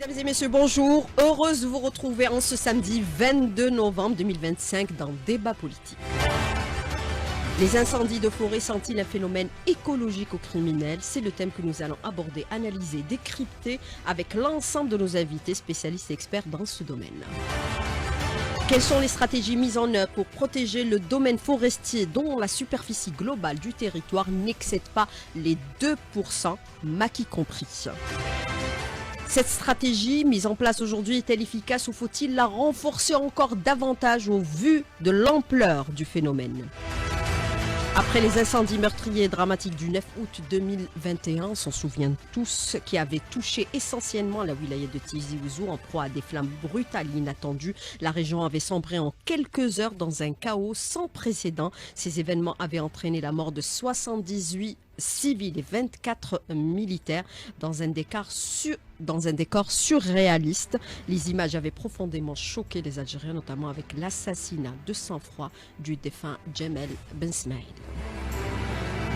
Mesdames et messieurs, bonjour. Heureuse de vous retrouver en ce samedi 22 novembre 2025 dans Débat politique. Les incendies de forêt sont-ils un phénomène écologique ou criminel? C'est le thème que nous allons aborder, analyser, décrypter avec l'ensemble de nos invités spécialistes et experts dans ce domaine. Quelles sont les stratégies mises en œuvre pour protéger le domaine forestier dont la superficie globale du territoire n'excède pas les 2%, maquis compris? Cette stratégie mise en place aujourd'hui est-elle efficace ou faut-il la renforcer encore davantage au vu de l'ampleur du phénomène? Après les incendies meurtriers et dramatiques du 9 août 2021, on s'en souvient tous, qui avaient touché essentiellement la wilaya de Tizi Ouzou en proie à des flammes brutales et inattendues, la région avait sombré en quelques heures dans un chaos sans précédent. Ces événements avaient entraîné la mort de 78 civils et 24 militaires dans un décor surréaliste. Les images avaient profondément choqué les Algériens, notamment avec l'assassinat de sang-froid du défunt Djamel Ben Smaïl.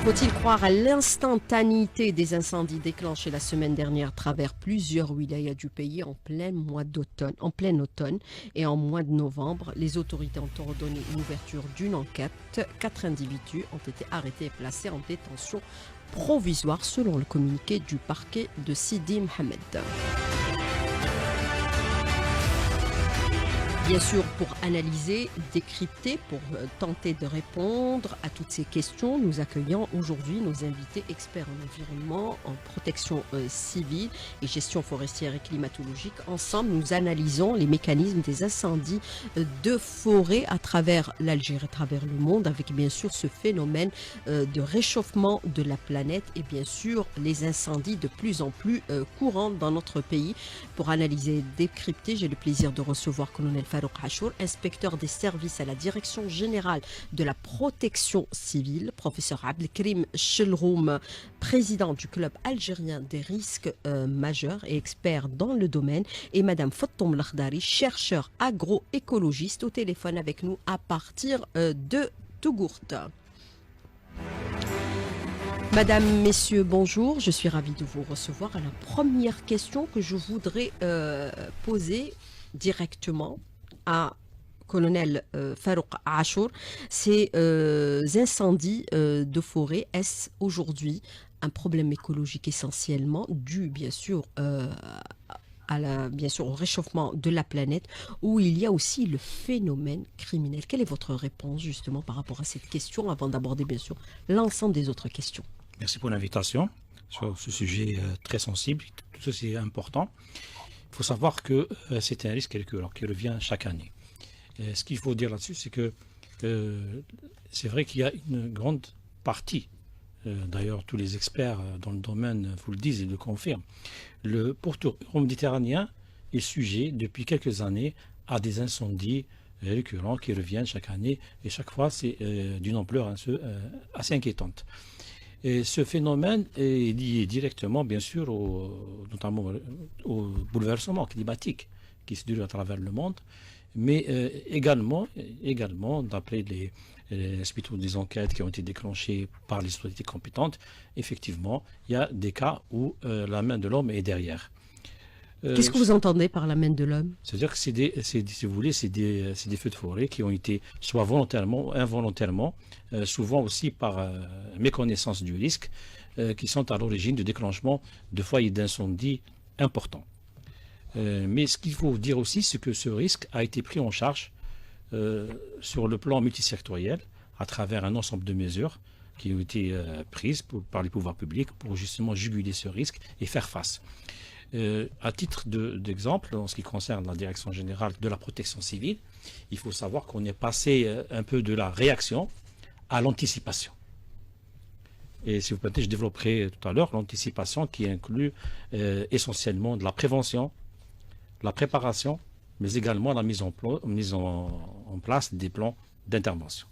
Faut-il croire à l'instantanéité des incendies déclenchés la semaine dernière à travers plusieurs wilayas du pays en plein automne et en mois de novembre? Les autorités ont ordonné une ouverture d'une enquête. 4 individus ont été arrêtés et placés en détention provisoire selon le communiqué du parquet de Sidi Mohamed. Bien sûr, pour analyser, décrypter, pour tenter de répondre à toutes ces questions, nous accueillons aujourd'hui nos invités experts en environnement, en protection civile et gestion forestière et climatologique. Ensemble, nous analysons les mécanismes des incendies de forêt à travers l'Algérie, à travers le monde, avec bien sûr ce phénomène de réchauffement de la planète et bien sûr les incendies de plus en plus courants dans notre pays. Pour analyser et décrypter, j'ai le plaisir de recevoir Colonel Farouk Achour, inspecteur des services à la Direction générale de la protection civile, professeur Abdelkrim Chelroum, président du club algérien des risques majeurs et expert dans le domaine, et madame Fatoum Lakhdari, chercheur agroécologiste, au téléphone avec nous à partir de Tougourt. Madame, messieurs, bonjour, je suis ravie de vous recevoir. La première question que je voudrais poser directement à colonel Farouk Achour, ces incendies de forêt, est-ce aujourd'hui un problème écologique essentiellement dû bien sûr au réchauffement de la planète, où il y a aussi le phénomène criminel? Quelle est votre réponse justement par rapport à cette question avant d'aborder bien sûr l'ensemble des autres questions? Merci pour l'invitation sur ce sujet très sensible, tout ceci est important. Il faut savoir que c'est un risque qui revient chaque année. Ce qu'il faut dire là-dessus, c'est que c'est vrai qu'il y a une grande partie, d'ailleurs tous les experts dans le domaine vous le disent et le confirment, le pourtour méditerranéen est sujet depuis quelques années à des incendies récurrents qui reviennent chaque année et chaque fois c'est d'une ampleur assez inquiétante. Et ce phénomène est lié directement, bien sûr, notamment au bouleversement climatique qui se déroule à travers le monde, mais également d'après des enquêtes qui ont été déclenchées par les autorités compétentes, effectivement, il y a des cas où la main de l'homme est derrière. Qu'est-ce que vous entendez par la main de l'homme? C'est-à-dire que si vous voulez, c'est des feux de forêt qui ont été soit volontairement ou involontairement, souvent aussi par méconnaissance du risque, qui sont à l'origine du déclenchement de foyers d'incendie importants. Mais ce qu'il faut dire aussi, c'est que ce risque a été pris en charge sur le plan multisectoriel à travers un ensemble de mesures qui ont été prises par les pouvoirs publics pour justement juguler ce risque et faire face. À titre d'exemple, en ce qui concerne la Direction générale de la protection civile, il faut savoir qu'on est passé un peu de la réaction à l'anticipation. Et si vous permettez, je développerai tout à l'heure l'anticipation qui inclut essentiellement de la prévention, la préparation, mais également la mise en place des plans d'intervention.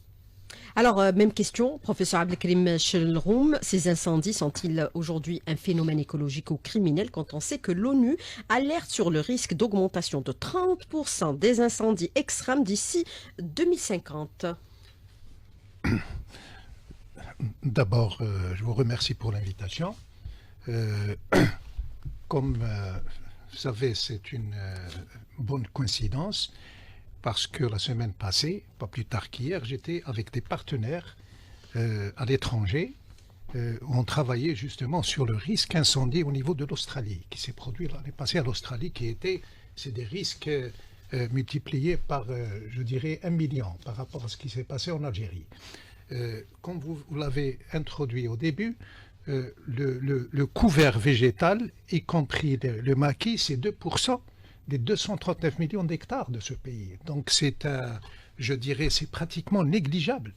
Alors, même question, professeur Abdelkrim Chelroum, ces incendies sont-ils aujourd'hui un phénomène écologique ou criminel quand on sait que l'ONU alerte sur le risque d'augmentation de 30% des incendies extrêmes d'ici 2050? D'abord, je vous remercie pour l'invitation. Comme vous savez, c'est une bonne coïncidence parce que la semaine passée, pas plus tard qu'hier, j'étais avec des partenaires à l'étranger où on travaillait justement sur le risque incendie au niveau de l'Australie, qui s'est produit l'année passée à l'Australie, c'est des risques multipliés par, je dirais, 1 million par rapport à ce qui s'est passé en Algérie. Comme vous l'avez introduit au début, le couvert végétal, y compris le maquis, c'est 2% des 239 millions d'hectares de ce pays. Donc je dirais, c'est pratiquement négligeable.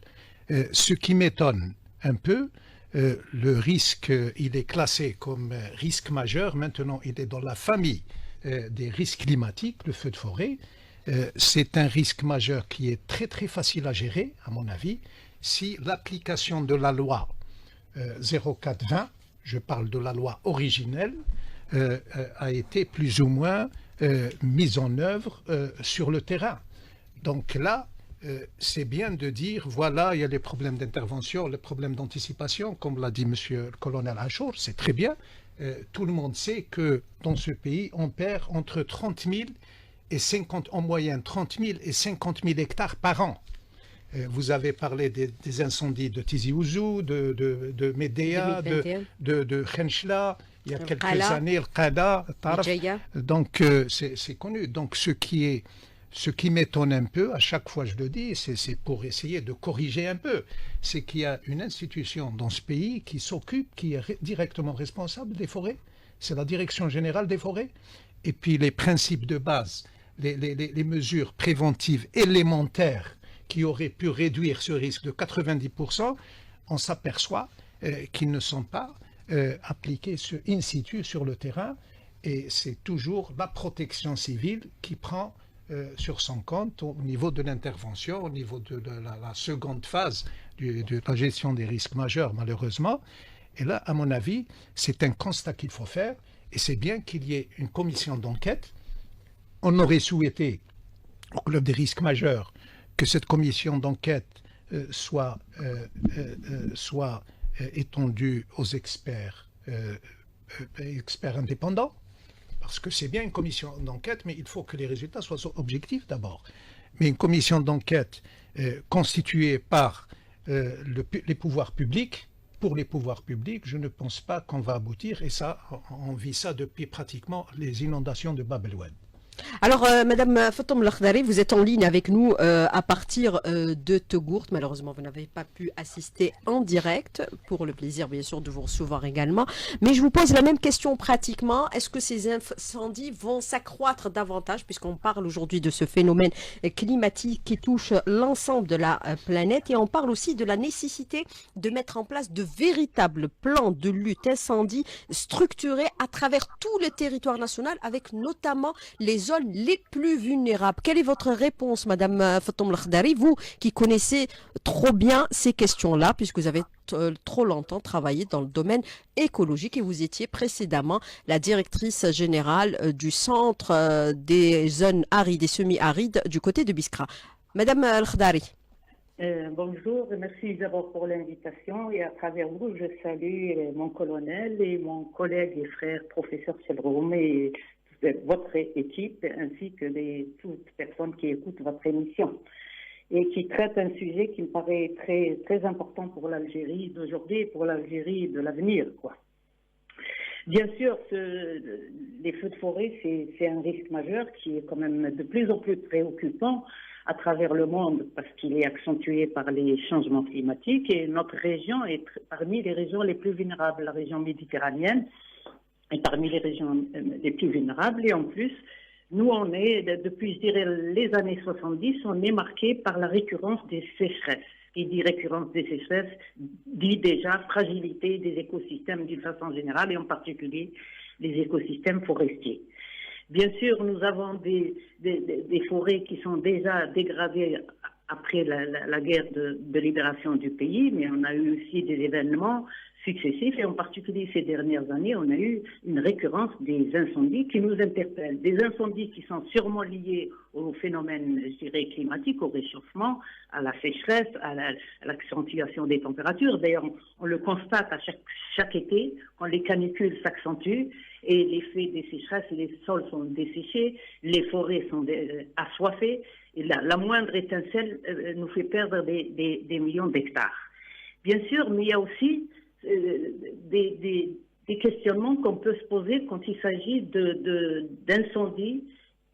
Ce qui m'étonne un peu, le risque, il est classé comme risque majeur. Maintenant, il est dans la famille des risques climatiques, le feu de forêt. C'est un risque majeur qui est très très facile à gérer, à mon avis, si l'application de la loi 0420, je parle de la loi originelle, a été plus ou moins mise en œuvre sur le terrain. Donc là, c'est bien de dire, voilà, il y a les problèmes d'intervention, les problèmes d'anticipation, comme l'a dit monsieur le colonel Achour, c'est très bien. Tout le monde sait que dans ce pays, on perd entre 30 000 et 50, en moyenne 30 000 et 50 000 hectares par an. Vous avez parlé des incendies de Tizi Ouzou, de Médéa, de Khenchla, il y a quelques années, le Qada, Tarf. Donc c'est connu. Donc ce qui m'étonne un peu, à chaque fois je le dis, c'est pour essayer de corriger un peu, c'est qu'il y a une institution dans ce pays qui s'occupe, qui est directement responsable des forêts, c'est la Direction générale des forêts. Et puis les principes de base, les mesures préventives élémentaires qui auraient pu réduire ce risque de 90%, on s'aperçoit qu'ils ne sont pas appliqués in situ sur le terrain, et c'est toujours la protection civile qui prend sur son compte au niveau de l'intervention, au niveau de la seconde phase de la gestion des risques majeurs, malheureusement. Et là, à mon avis, c'est un constat qu'il faut faire, et c'est bien qu'il y ait une commission d'enquête. On aurait souhaité, au club des risques majeurs, que cette commission d'enquête soit étendue aux experts indépendants, parce que c'est bien une commission d'enquête, mais il faut que les résultats soient objectifs d'abord. Mais une commission d'enquête constituée par les pouvoirs publics, pour les pouvoirs publics, je ne pense pas qu'on va aboutir, et ça, on vit ça depuis pratiquement les inondations de Bab el-Oued. Alors, Madame Fatoum Lakhdari, vous êtes en ligne avec nous à partir de Tegourt. Malheureusement, vous n'avez pas pu assister en direct, pour le plaisir, bien sûr, de vous recevoir également. Mais je vous pose la même question pratiquement. Est-ce que ces incendies vont s'accroître davantage, puisqu'on parle aujourd'hui de ce phénomène climatique qui touche l'ensemble de la planète, et on parle aussi de la nécessité de mettre en place de véritables plans de lutte incendie structurés à travers tout le territoire national, avec notamment les zones les plus vulnérables. Quelle est votre réponse, Madame Fatoum Lakhdari, vous qui connaissez trop bien ces questions-là, puisque vous avez trop longtemps travaillé dans le domaine écologique et vous étiez précédemment la directrice générale du centre des zones arides et semi-arides du côté de Biskra. Madame Lakhdari. Bonjour, merci d'abord pour l'invitation, et à travers vous, je salue mon colonel et mon collègue et frère professeur Selroum et votre équipe, ainsi que toutes personnes qui écoutent votre émission et qui traitent un sujet qui me paraît très, très important pour l'Algérie d'aujourd'hui et pour l'Algérie de l'avenir, quoi. Bien sûr, les feux de forêt, c'est un risque majeur qui est quand même de plus en plus préoccupant à travers le monde, parce qu'il est accentué par les changements climatiques, et notre région est parmi les régions les plus vulnérables, la région méditerranéenne est parmi les régions les plus vulnérables. Et en plus, nous, on est, depuis, je dirais, les années 70, on est marqué par la récurrence des sécheresses. Qui dit récurrence des sécheresses dit déjà fragilité des écosystèmes d'une façon générale, et en particulier les écosystèmes forestiers. Bien sûr, nous avons des forêts qui sont déjà dégradées après la guerre de libération du pays, mais on a eu aussi des événements successifs, et en particulier ces dernières années, on a eu une récurrence des incendies qui nous interpellent. Des incendies qui sont sûrement liés au phénomène, je dirais, climatique, au réchauffement, à la sécheresse, à l'accentuation des températures. D'ailleurs, on le constate à chaque été, quand les canicules s'accentuent et l'effet des sécheresses, les sols sont desséchés, les forêts sont assoiffées, et la moindre étincelle nous fait perdre des millions d'hectares. Bien sûr, mais il y a aussi des questionnements qu'on peut se poser quand il s'agit d'incendies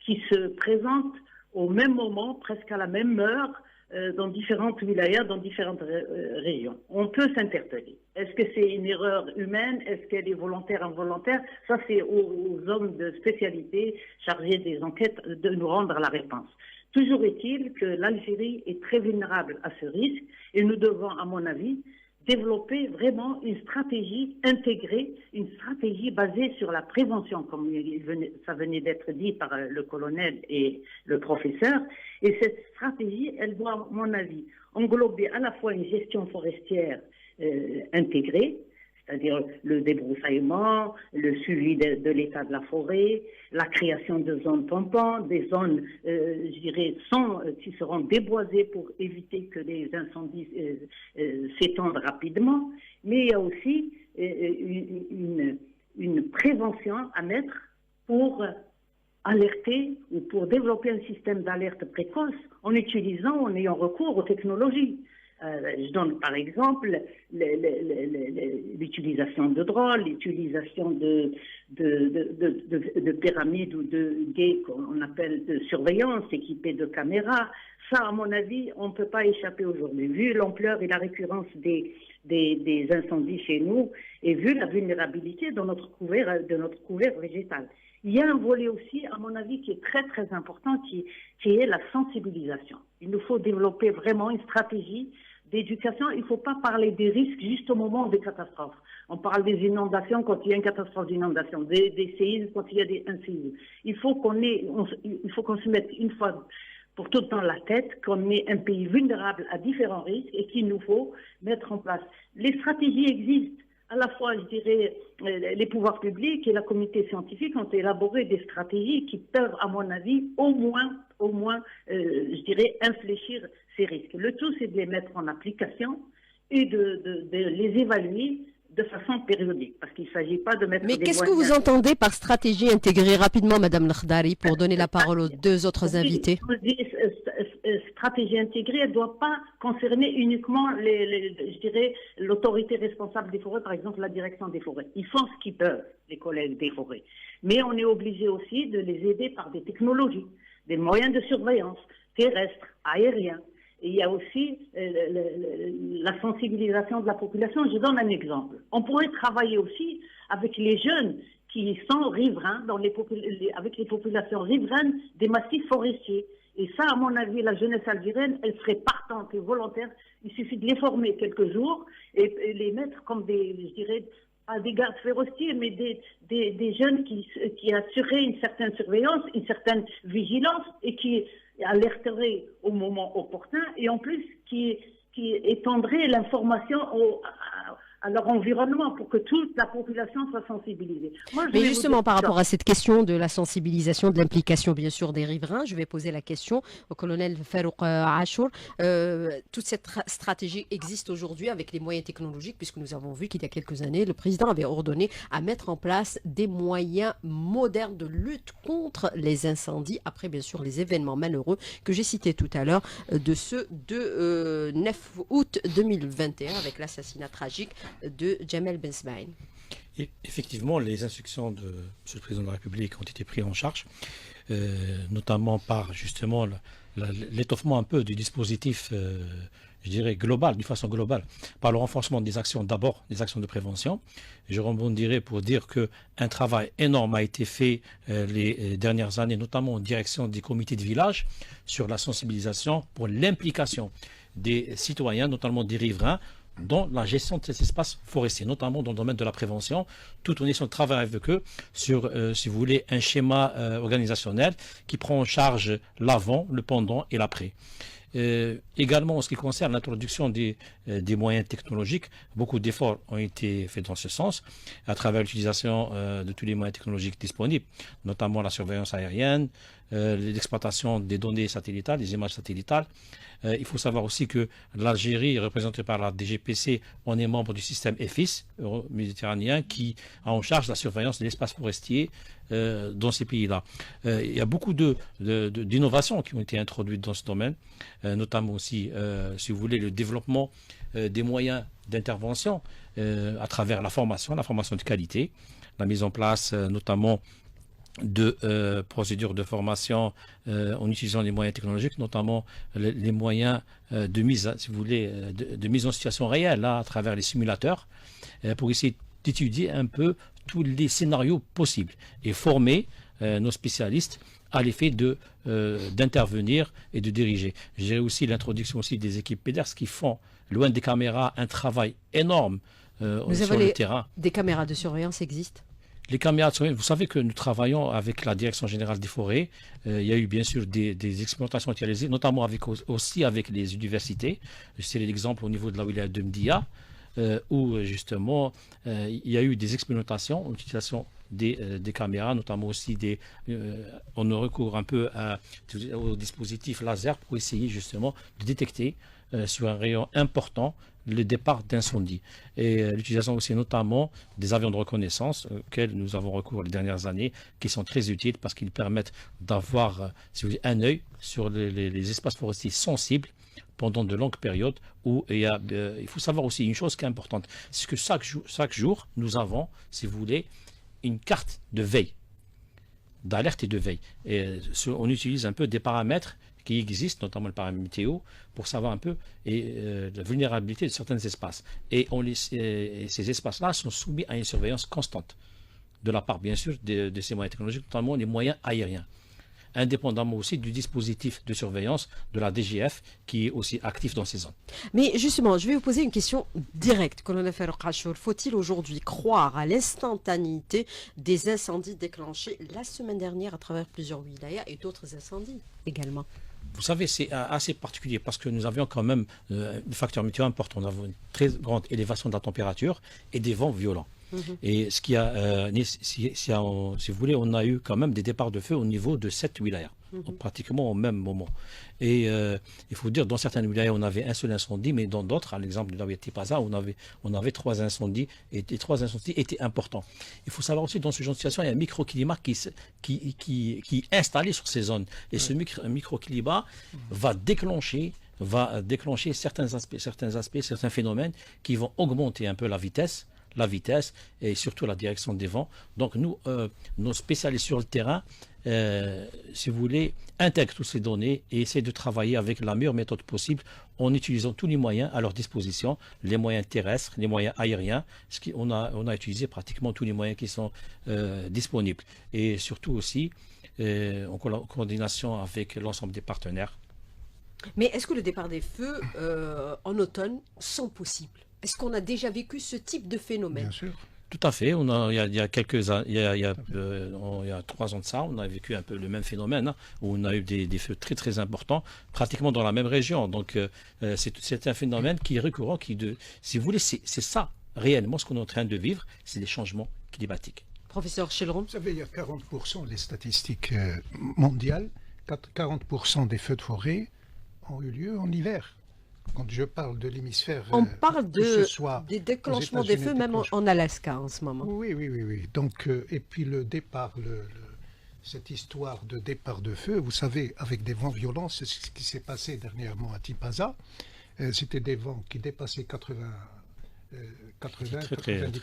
qui se présentent au même moment, presque à la même heure, dans différentes wilayas, dans différentes régions. On peut s'interpeller. Est-ce que c'est une erreur humaine? Est-ce qu'elle est volontaire, involontaire? Ça, c'est aux hommes de spécialité chargés des enquêtes de nous rendre la réponse. Toujours est-il que l'Algérie est très vulnérable à ce risque et nous devons, à mon avis, développer vraiment une stratégie intégrée, une stratégie basée sur la prévention, comme ça venait d'être dit par le colonel et le professeur. Et cette stratégie, elle doit, à mon avis, englober à la fois une gestion forestière intégrée, c'est-à-dire le débroussaillement, le suivi de l'état de la forêt, la création de zones tampons, des zones, je dirais, qui seront déboisées pour éviter que les incendies s'étendent rapidement. Mais il y a aussi une prévention à mettre pour alerter ou pour développer un système d'alerte précoce en ayant recours aux technologies. Je donne par exemple l'utilisation de drones, l'utilisation de pyramides ou de guets qu'on appelle de surveillance équipés de caméras. Ça, à mon avis, on ne peut pas échapper aujourd'hui. Vu l'ampleur et la récurrence des incendies chez nous et vu la vulnérabilité de notre couvert végétal. Il y a un volet aussi, à mon avis, qui est très très important, qui est la sensibilisation. Il nous faut développer vraiment une stratégie d'éducation. Il ne faut pas parler des risques juste au moment des catastrophes. On parle des inondations quand il y a une catastrophe d'inondation, des séismes quand il y a un séisme. Il faut qu'on se mette une fois pour toutes dans la tête qu'on est un pays vulnérable à différents risques et qu'il nous faut mettre en place. Les stratégies existent. À la fois, je dirais, les pouvoirs publics et la communauté scientifique ont élaboré des stratégies qui peuvent, à mon avis, au moins, je dirais, infléchir ces risques. Le tout, c'est de les mettre en application et de les évaluer de façon périodique, parce qu'il ne s'agit pas de mettre. Mais qu'est-ce que vous entendez par stratégie intégrée rapidement, Madame Lakhdari, pour donner la parole aux deux autres invités? Stratégie intégrée, elle ne doit pas concerner uniquement, je dirais, l'autorité responsable des forêts, par exemple la direction des forêts. Ils font ce qu'ils peuvent, les collègues des forêts. Mais on est obligé aussi de les aider par des technologies, des moyens de surveillance terrestres, aériens. Et il y a aussi la sensibilisation de la population. Je donne un exemple. On pourrait travailler aussi avec les jeunes qui sont riverains, avec les populations riveraines des massifs forestiers. Et ça, à mon avis, la jeunesse algérienne, elle serait partante et volontaire. Il suffit de les former quelques jours et les mettre comme je dirais, pas des gardes forestiers, mais des jeunes qui assuraient une certaine surveillance, une certaine vigilance et qui alerteraient au moment opportun et en plus qui étendraient l'information à leur environnement pour que toute la population soit sensibilisée. Mais justement, par rapport à cette question de la sensibilisation, de l'implication bien sûr des riverains, je vais poser la question au colonel Farouk Achour. Toute cette stratégie existe aujourd'hui avec les moyens technologiques, puisque nous avons vu qu'il y a quelques années, le président avait ordonné à mettre en place des moyens modernes de lutte contre les incendies, après bien sûr les événements malheureux que j'ai cités tout à l'heure, de ceux de 9 août 2021 avec l'assassinat tragique de Jamel Ben Smaïn. Et effectivement, les instructions de M. le Président de la République ont été prises en charge, notamment par justement l'étoffement un peu du dispositif, je dirais global, d'une façon globale, par le renforcement des actions, d'abord des actions de prévention. Je rebondirai pour dire qu'un travail énorme a été fait les dernières années, notamment en direction des comités de village, sur la sensibilisation pour l'implication des citoyens, notamment des riverains, dans la gestion de ces espaces forestiers, notamment dans le domaine de la prévention, tout en essayant de travailler avec eux sur, si vous voulez, un schéma organisationnel qui prend en charge l'avant, le pendant et l'après. Également, en ce qui concerne l'introduction des moyens technologiques, beaucoup d'efforts ont été faits dans ce sens, à travers l'utilisation de tous les moyens technologiques disponibles, notamment la surveillance aérienne, l'exploitation des données satellitales, des images satellitales. Il faut savoir aussi que l'Algérie, représentée par la DGPC, on est membre du système EFIS, euro-méditerranéen, qui a en charge la surveillance de l'espace forestier dans ces pays-là. Il y a beaucoup d'innovations qui ont été introduites dans ce domaine, notamment aussi, si vous voulez, le développement des moyens d'intervention à travers la formation de qualité, la mise en place notamment de procédures de formation en utilisant les moyens technologiques, notamment les moyens de mise, si vous voulez, de mise en situation réelle, là, à travers les simulateurs, pour essayer d'étudier un peu tous les scénarios possibles et former nos spécialistes à l'effet d'intervenir et de diriger. J'ai aussi l'introduction aussi des équipes PEDERS qui font, loin des caméras, un travail énorme sur le terrain. Des caméras de surveillance existent? Les caméras de surveillance, vous savez que nous travaillons avec la Direction générale des forêts. Il y a eu bien sûr des expérimentations utilisées, notamment aussi avec les universités. C'est l'exemple au niveau de la wilaya de Mdia, où justement il y a eu des expérimentations en utilisation des caméras, notamment aussi on recourt un peu au dispositif laser pour essayer justement de détecter sur un rayon important le départ d'incendie. Et l'utilisation aussi notamment des avions de reconnaissance auxquels nous avons recours les dernières années, qui sont très utiles parce qu'ils permettent d'avoir si vous voulez, un œil sur les espaces forestiers sensibles pendant de longues périodes où il faut savoir aussi une chose qui est importante, c'est que chaque jour, nous avons, si vous voulez, une carte de veille, d'alerte et de veille. Et on utilise un peu des paramètres qui existent, notamment le paramètre météo, pour savoir un peu la vulnérabilité de certains espaces. Et ces espaces-là sont soumis à une surveillance constante, de la part, bien sûr, de ces moyens technologiques, notamment les moyens aériens, indépendamment aussi du dispositif de surveillance de la DGF qui est aussi actif dans ces zones. Mais justement, je vais vous poser une question directe, colonel Farouk Achour. Faut-il aujourd'hui croire à l'instantanéité des incendies déclenchés la semaine dernière à travers plusieurs wilayas et d'autres incendies également? Vous savez, c'est assez particulier parce que nous avions quand même des facteurs météo importants. Nous avons une très grande élévation de la température et des vents violents. Et ce qui a, si vous voulez, on a eu quand même des départs de feu au niveau de 7 wilayas, pratiquement au même moment. Et il faut dire, dans certaines wilayas, on avait un seul incendie, mais dans d'autres, à l'exemple de la wilaya de Tipaza, on avait 3 incendies, et les 3 incendies étaient importants. Il faut savoir aussi, dans ce genre de situation, il y a un microclimat qui est installé sur ces zones. Et ce microclimat va déclencher certains aspects, certains phénomènes qui vont augmenter un peu la vitesse et surtout la direction des vents. Donc nous, nos spécialistes sur le terrain, si vous voulez, intègrent toutes ces données et essaient de travailler avec la meilleure méthode possible en utilisant tous les moyens à leur disposition, les moyens terrestres, les moyens aériens. On a utilisé pratiquement tous les moyens qui sont disponibles. Et surtout aussi, en coordination avec l'ensemble des partenaires. Mais est-ce que le départ des feux en automne sont possibles? Est-ce qu'on a déjà vécu ce type de phénomène? Bien sûr. Tout à fait. Il y a 3 ans de ça, on a vécu un peu le même phénomène, hein, où on a eu des feux très très importants, pratiquement dans la même région. Donc c'est un phénomène qui est récurrent, si vous voulez, c'est ça réellement ce qu'on est en train de vivre, c'est des changements climatiques. Professeur Chelron. Vous savez, il y a 40%, les statistiques mondiales, 40% des feux de forêt ont eu lieu en hiver. Quand je parle de l'hémisphère, on parle des déclenchements des feux même en Alaska en ce moment. Oui. Donc, et puis le départ, cette histoire de départ de feu, vous savez, avec des vents violents, c'est ce qui s'est passé dernièrement à Tipaza. C'était des vents qui dépassaient 90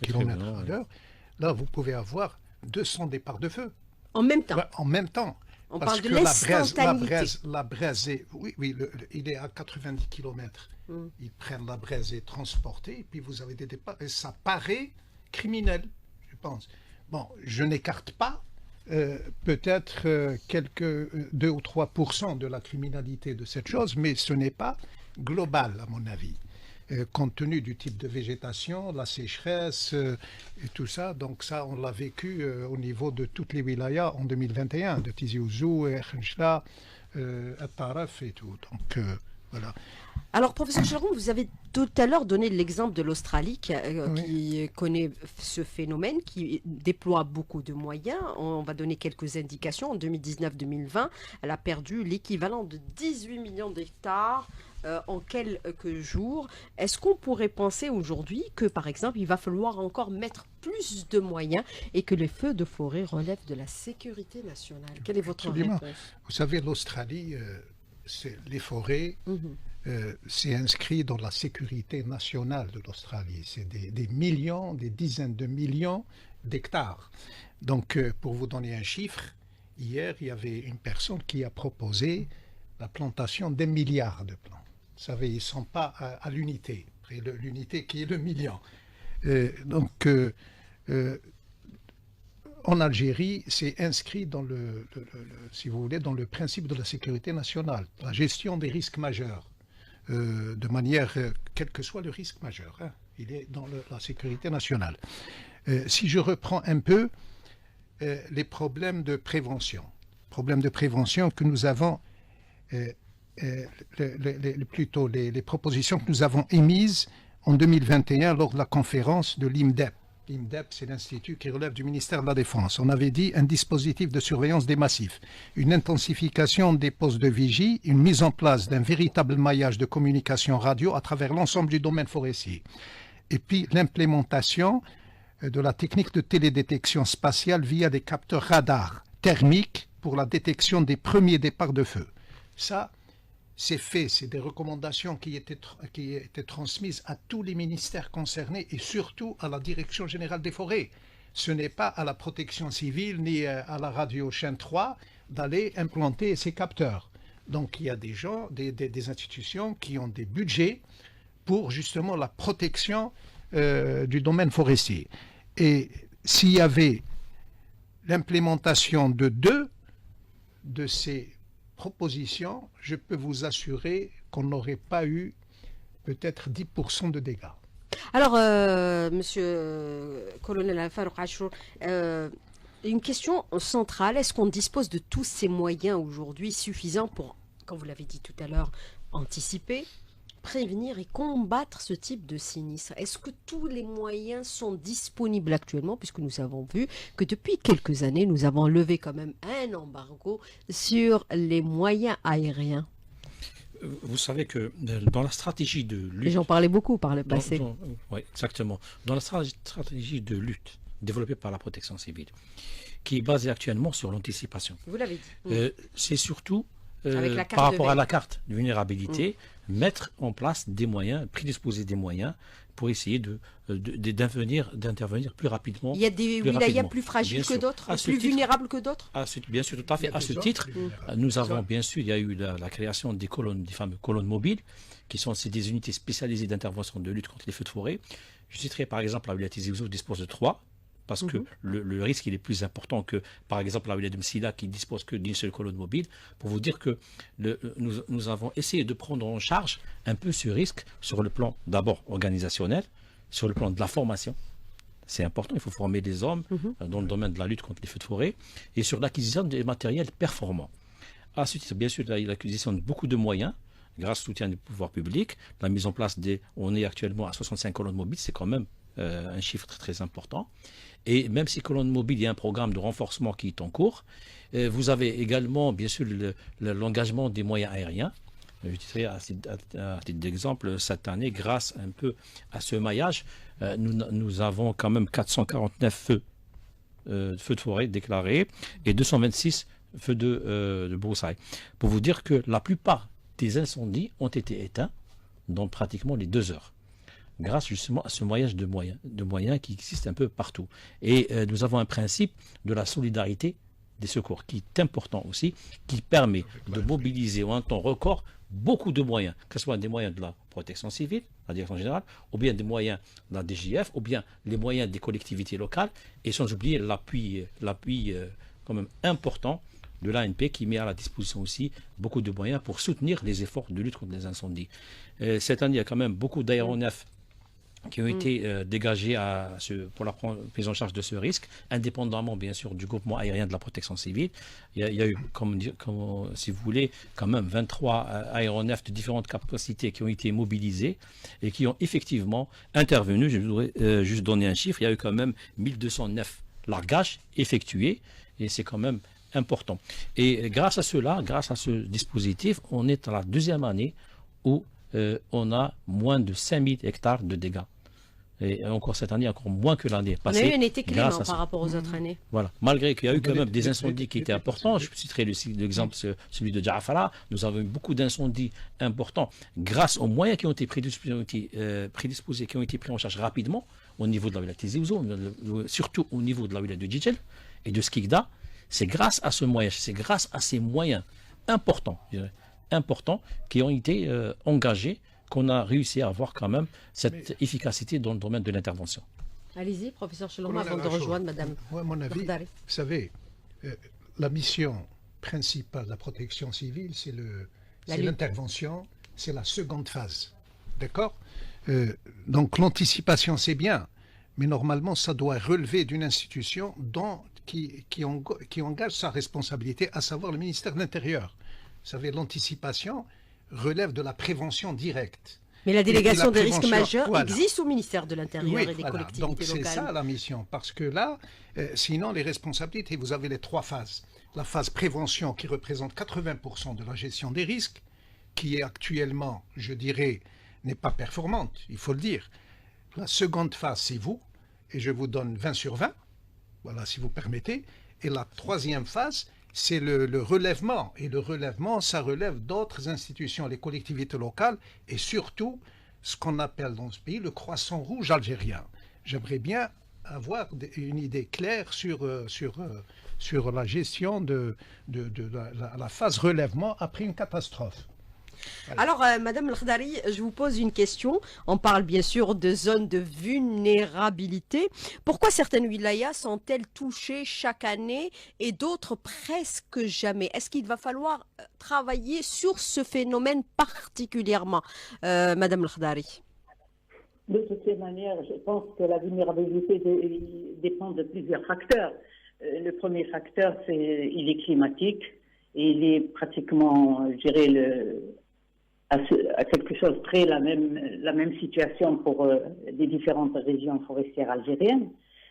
km/h. Là, vous pouvez avoir 200 départs de feu. En même temps. En même temps. On Parce parle de que l'instantanéité. la braise est, il est à 90 km. Ils prennent la braise et transportée, et puis vous avez des départs. Et ça paraît criminel, je pense. Bon, je n'écarte pas peut-être quelques 2 ou 3% de la criminalité de cette chose, mais ce n'est pas global, à mon avis. Compte tenu du type de végétation, la sécheresse et tout ça. Donc ça, on l'a vécu au niveau de toutes les wilayas en 2021, de Tizi Ouzou, Khenchla, At-Taraf et tout. Donc Voilà. Alors, professeur Chelroum, vous avez tout à l'heure donné l'exemple de l'Australie qui connaît ce phénomène, qui déploie beaucoup de moyens. On va donner quelques indications. En 2019-2020, elle a perdu l'équivalent de 18 millions d'hectares en quelques jours. Est-ce qu'on pourrait penser aujourd'hui que, par exemple, il va falloir encore mettre plus de moyens et que les feux de forêt relèvent de la sécurité nationale? Quelle est votre réponse? Vous savez, l'Australie, les forêts... c'est inscrit dans la sécurité nationale de l'Australie. C'est des millions, des dizaines de millions d'hectares. Donc, pour vous donner un chiffre, hier, il y avait une personne qui a proposé la plantation des milliards de plants. Vous savez, ils ne sont pas à l'unité. L'unité qui est le million. En Algérie, c'est inscrit dans si vous voulez, dans le principe de la sécurité nationale, la gestion des risques majeurs. De manière, quel que soit le risque majeur, hein, il est dans la sécurité nationale. Si je reprends un peu les problèmes de prévention que nous avons, plutôt les propositions que nous avons émises en 2021 lors de la conférence de l'IMDEP. L'IMDEP, c'est l'institut qui relève du ministère de la Défense. On avait dit un dispositif de surveillance des massifs, une intensification des postes de vigie, une mise en place d'un véritable maillage de communication radio à travers l'ensemble du domaine forestier. Et puis l'implémentation de la technique de télédétection spatiale via des capteurs radars thermiques pour la détection des premiers départs de feu. Ça, c'est fait, c'est des recommandations qui étaient transmises à tous les ministères concernés et surtout à la Direction générale des forêts. Ce n'est pas à la protection civile ni à la radio chaîne 3 d'aller implanter ces capteurs. Donc il y a des gens, des institutions qui ont des budgets pour justement la protection du domaine forestier. Et s'il y avait l'implémentation de deux de ces proposition, je peux vous assurer qu'on n'aurait pas eu peut-être 10% de dégâts. Alors, monsieur colonel Farouk Achour, une question centrale, est-ce qu'on dispose de tous ces moyens aujourd'hui suffisants pour, comme vous l'avez dit tout à l'heure, anticiper, prévenir et combattre ce type de sinistre? Est-ce que tous les moyens sont disponibles actuellement, puisque nous avons vu que depuis quelques années, nous avons levé quand même un embargo sur les moyens aériens? Vous savez que dans la stratégie de lutte... J'en parlais beaucoup par le passé. Oui, exactement. Dans la stratégie de lutte développée par la protection civile, qui est basée actuellement sur l'anticipation. Vous l'avez dit. C'est surtout... Avec par rapport à la carte de vulnérabilité, mettre en place des moyens, prédisposer des moyens pour essayer d'intervenir plus rapidement. Il y a des wilayas plus fragiles que d'autres, plus vulnérables que d'autres? Bien sûr, tout à fait. À ce titre, nous avons bien sûr, il y a eu la création des colonnes, des fameuses colonnes mobiles, qui sont des unités spécialisées d'intervention de lutte contre les feux de forêt. Je citerai par exemple la wilaya Tizi Ouzou dispose de 3. Parce que le risque il est plus important que, par exemple, la wilaya de Msila qui dispose que d'une seule colonne mobile, pour vous dire que nous avons essayé de prendre en charge un peu ce risque sur le plan d'abord organisationnel, sur le plan de la formation. C'est important, il faut former des hommes dans le domaine de la lutte contre les feux de forêt, et sur l'acquisition des matériels performants. À ce titre, bien sûr, l'acquisition de beaucoup de moyens, grâce au soutien du pouvoir public, la mise en place on est actuellement à 65 colonnes mobiles, c'est quand même un chiffre très, très important. Et même si colonne mobile, il y a un programme de renforcement qui est en cours. Vous avez également, bien sûr, l'engagement des moyens aériens. Je dirais, à titre d'exemple, cette année, grâce un peu à ce maillage, nous avons quand même 449 feux de forêt déclarés et 226 feux de broussailles. Pour vous dire que la plupart des incendies ont été éteints dans pratiquement les 2 heures, grâce justement à ce maillage de moyens qui existe un peu partout. Et nous avons un principe de la solidarité des secours qui est important aussi, qui permet de mobiliser en un temps record beaucoup de moyens, que ce soit des moyens de la protection civile, la direction générale, ou bien des moyens de la DGF, ou bien les moyens des collectivités locales, et sans oublier l'appui quand même important de l'ANP qui met à la disposition aussi beaucoup de moyens pour soutenir les efforts de lutte contre les incendies. Cette année, il y a quand même beaucoup d'aéronefs qui ont été dégagés pour la prise en charge de ce risque, indépendamment bien sûr du groupement aérien de la protection civile. Il y a eu, si vous voulez, quand même 23 aéronefs de différentes capacités qui ont été mobilisés et qui ont effectivement intervenu. Je voudrais juste donner un chiffre, il y a eu quand même 1209 largages effectués et c'est quand même important. Et grâce à cela, grâce à ce dispositif, on est à la deuxième année où on a moins de 5000 hectares de dégâts. Et encore cette année, encore moins que l'année passée. On a eu un été clément par rapport aux autres années. Voilà. Malgré qu'il y a eu quand même des incendies qui étaient importants, je citerai l'exemple celui de Ja'afara, nous avons eu beaucoup d'incendies importants grâce aux moyens qui ont été prédisposés, qui ont été pris en charge rapidement au niveau de la wilaya de Tizi Ouzou, surtout au niveau de la wilaya de Djidjel et de Skikda. C'est grâce à ce moyen, c'est grâce à ces moyens importants, je dirais, importants qui ont été engagés, qu'on a réussi à avoir quand même cette efficacité dans le domaine de l'intervention. Allez-y, professeur Cheloma, avant de rejoindre madame. Moi, à mon avis, vous savez, la mission principale de la protection civile, c'est l'intervention, c'est la seconde phase. D'accord? Donc l'anticipation, c'est bien, mais normalement, ça doit relever d'une institution qui engage sa responsabilité, à savoir le ministère de l'Intérieur. Vous savez, l'anticipation relève de la prévention directe. Mais la délégation des risques majeurs existe au ministère de l'Intérieur et des collectivités donc locales. C'est ça la mission, parce que là, sinon les responsabilités, vous avez les trois phases. La phase prévention qui représente 80% de la gestion des risques, qui est actuellement, je dirais, n'est pas performante, il faut le dire. La seconde phase, c'est vous, et je vous donne 20 sur 20, voilà, si vous permettez. Et la troisième phase, c'est le relèvement. Et le relèvement, ça relève d'autres institutions, les collectivités locales, et surtout, ce qu'on appelle dans ce pays le croissant rouge algérien. J'aimerais bien avoir une idée claire sur la gestion de la phase relèvement après une catastrophe. Voilà. Alors, Madame Khdari, je vous pose une question. On parle bien sûr de zones de vulnérabilité. Pourquoi certaines wilayas sont-elles touchées chaque année et d'autres presque jamais? Est-ce qu'il va falloir travailler sur ce phénomène particulièrement, Madame Khdari? De toutes manières, je pense que la vulnérabilité dépend de plusieurs facteurs. Le premier facteur, il est climatique et il est pratiquement, je dirais, à quelque chose près la même situation pour les différentes régions forestières algériennes.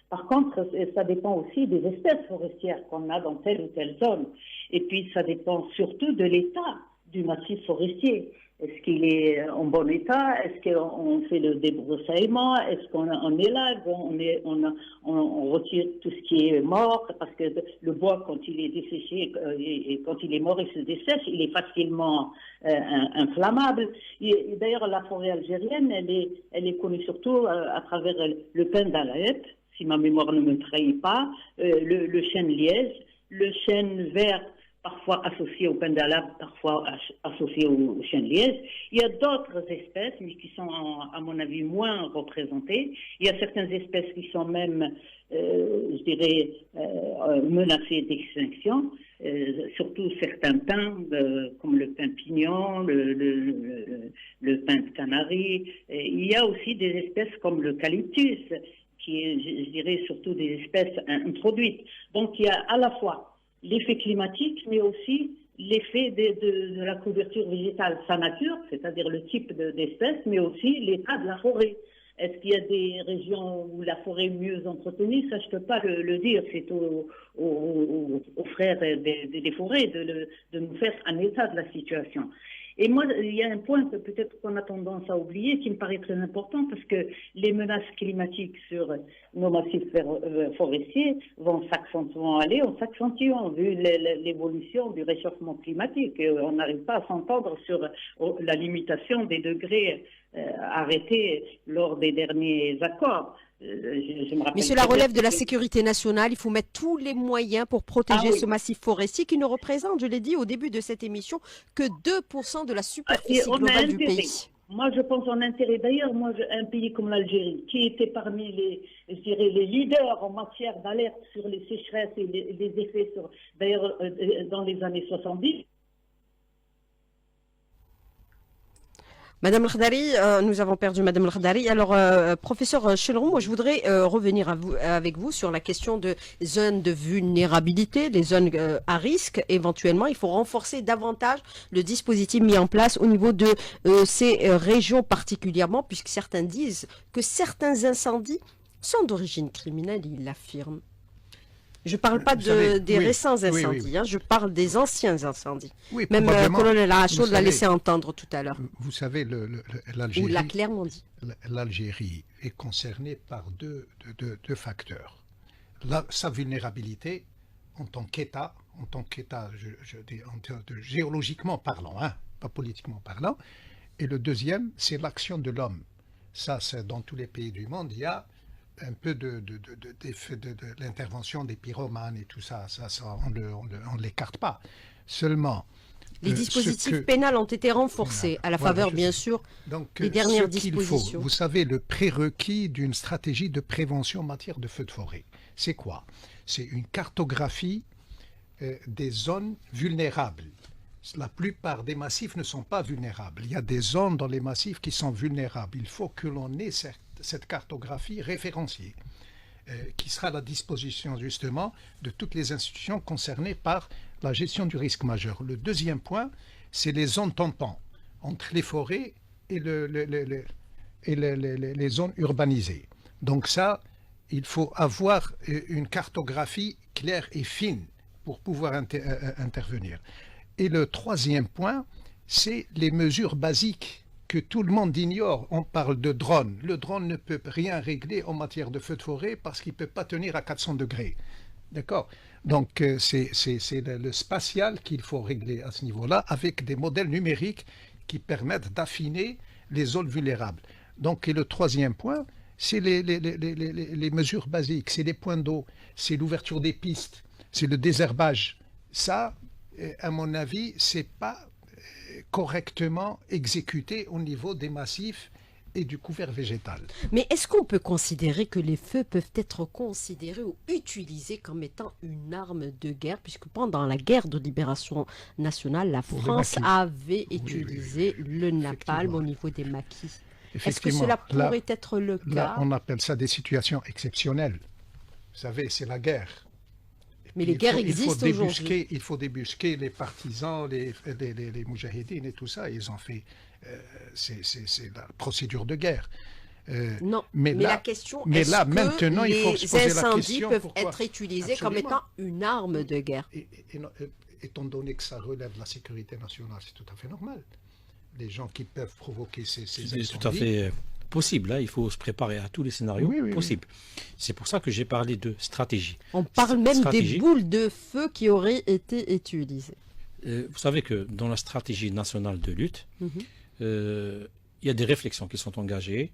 Par contre, ça dépend aussi des espèces forestières qu'on a dans telle ou telle zone. Et puis, ça dépend surtout de l'état du massif forestier. Est-ce qu'il est en bon état? Est-ce qu'on fait le débroussaillement? Est-ce qu'on élague? On retire tout ce qui est mort? Parce que le bois, quand il est desséché et quand il est mort, il se dessèche, il est facilement inflammable. D'ailleurs, la forêt algérienne, elle est connue surtout à travers le pin d'Alaët, si ma mémoire ne me trahit pas, le chêne liège, le chêne vert, parfois associés au pin d'Alab, parfois associés au chêne liège. Il y a d'autres espèces, mais qui sont, à mon avis, moins représentées. Il y a certaines espèces qui sont même, je dirais, menacées d'extinction, surtout certains pins, comme le pin pignon, le pin de Canarie. Il y a aussi des espèces comme l'eucalyptus, qui est, je dirais, surtout des espèces introduites. Donc, il y a à la fois l'effet climatique, mais aussi l'effet de la couverture végétale, sa nature, c'est-à-dire le type d'espèce, mais aussi l'état de la forêt. Est-ce qu'il y a des régions où la forêt est mieux entretenue? Ça, je ne peux pas le dire. C'est aux frères des forêts de nous faire un état de la situation. Et moi, il y a un point que peut-être qu'on a tendance à oublier, qui me paraît très important, parce que les menaces climatiques sur nos massifs forestiers vont aller en s'accentuant, vu l'évolution du réchauffement climatique. Et on n'arrive pas à s'entendre sur la limitation des degrés arrêtés lors des derniers accords. Mais cela relève de la sécurité nationale. Il faut mettre tous les moyens pour protéger ce massif forestier qui ne représente, je l'ai dit au début de cette émission, que 2% de la superficie globale du pays. Moi, je pense en intérêt. D'ailleurs, un pays comme l'Algérie, qui était parmi les leaders en matière d'alerte sur les sécheresses et les effets d'ailleurs, dans les années 70. Madame Khdari, nous avons perdu Madame Khdari. Alors, professeur Chelroum, moi je voudrais revenir avec vous sur la question de zones de vulnérabilité, des zones à risque. Éventuellement, il faut renforcer davantage le dispositif mis en place au niveau de ces régions particulièrement, puisque certains disent que certains incendies sont d'origine criminelle, ils l'affirment. Je ne parle pas des récents incendies, hein, je parle des anciens incendies. Oui, même colonel Rachaud l'a laissé entendre tout à l'heure. Vous savez, l'Algérie, Ou l'a clairement dit. L'Algérie est concernée par deux facteurs. Sa vulnérabilité en tant qu'État, je dis, géologiquement parlant, hein, pas politiquement parlant. Et le deuxième, c'est l'action de l'homme. Ça, c'est dans tous les pays du monde, il y a un peu de l'intervention des pyromanes et tout ça, on ne l'écarte pas. Seulement, les dispositifs pénals ont été renforcés à la faveur, bien sûr, des dernières dispositions. Vous savez, le prérequis d'une stratégie de prévention en matière de feux de forêt, c'est quoi? C'est une cartographie des zones vulnérables. La plupart des massifs ne sont pas vulnérables. Il y a des zones dans les massifs qui sont vulnérables. Il faut que l'on ait cette cartographie référenciée qui sera à la disposition justement de toutes les institutions concernées par la gestion du risque majeur. Le deuxième point, c'est les zones tampons entre les forêts et les zones urbanisées. Donc ça, il faut avoir une cartographie claire et fine pour pouvoir intervenir. Et le troisième point, c'est les mesures basiques que tout le monde ignore. On parle de drone. Le drone ne peut rien régler en matière de feu de forêt parce qu'il ne peut pas tenir à 400 degrés. D'accord? Donc, c'est le spatial qu'il faut régler à ce niveau-là avec des modèles numériques qui permettent d'affiner les zones vulnérables. Donc, et le troisième point, c'est les mesures basiques, c'est les points d'eau, c'est l'ouverture des pistes, c'est le désherbage. Ça, à mon avis, c'est pas correctement exécuté au niveau des massifs et du couvert végétal. Mais est-ce qu'on peut considérer que les feux peuvent être considérés ou utilisés comme étant une arme de guerre, puisque pendant la guerre de libération nationale, la France avait utilisé le napalm au niveau des maquis. Est-ce que cela pourrait être le cas? Là, on appelle ça des situations exceptionnelles. Vous savez, c'est la guerre. Mais les guerres existent aujourd'hui. Il faut débusquer les partisans, les moujahidines et tout ça. Ils ont fait... c'est la procédure de guerre. Non, mais la question est là, maintenant, il faut se poser la question... Les incendies peuvent être utilisés comme étant une arme de guerre. Étant donné que ça relève de la sécurité nationale, c'est tout à fait normal. Les gens qui peuvent provoquer ces incendies... C'est tout à fait possible, hein. Il faut se préparer à tous les scénarios possibles. C'est pour ça que j'ai parlé de stratégie. On parle même des boules de feu qui auraient été utilisées. Vous savez que dans la stratégie nationale de lutte, il y a des réflexions qui sont engagées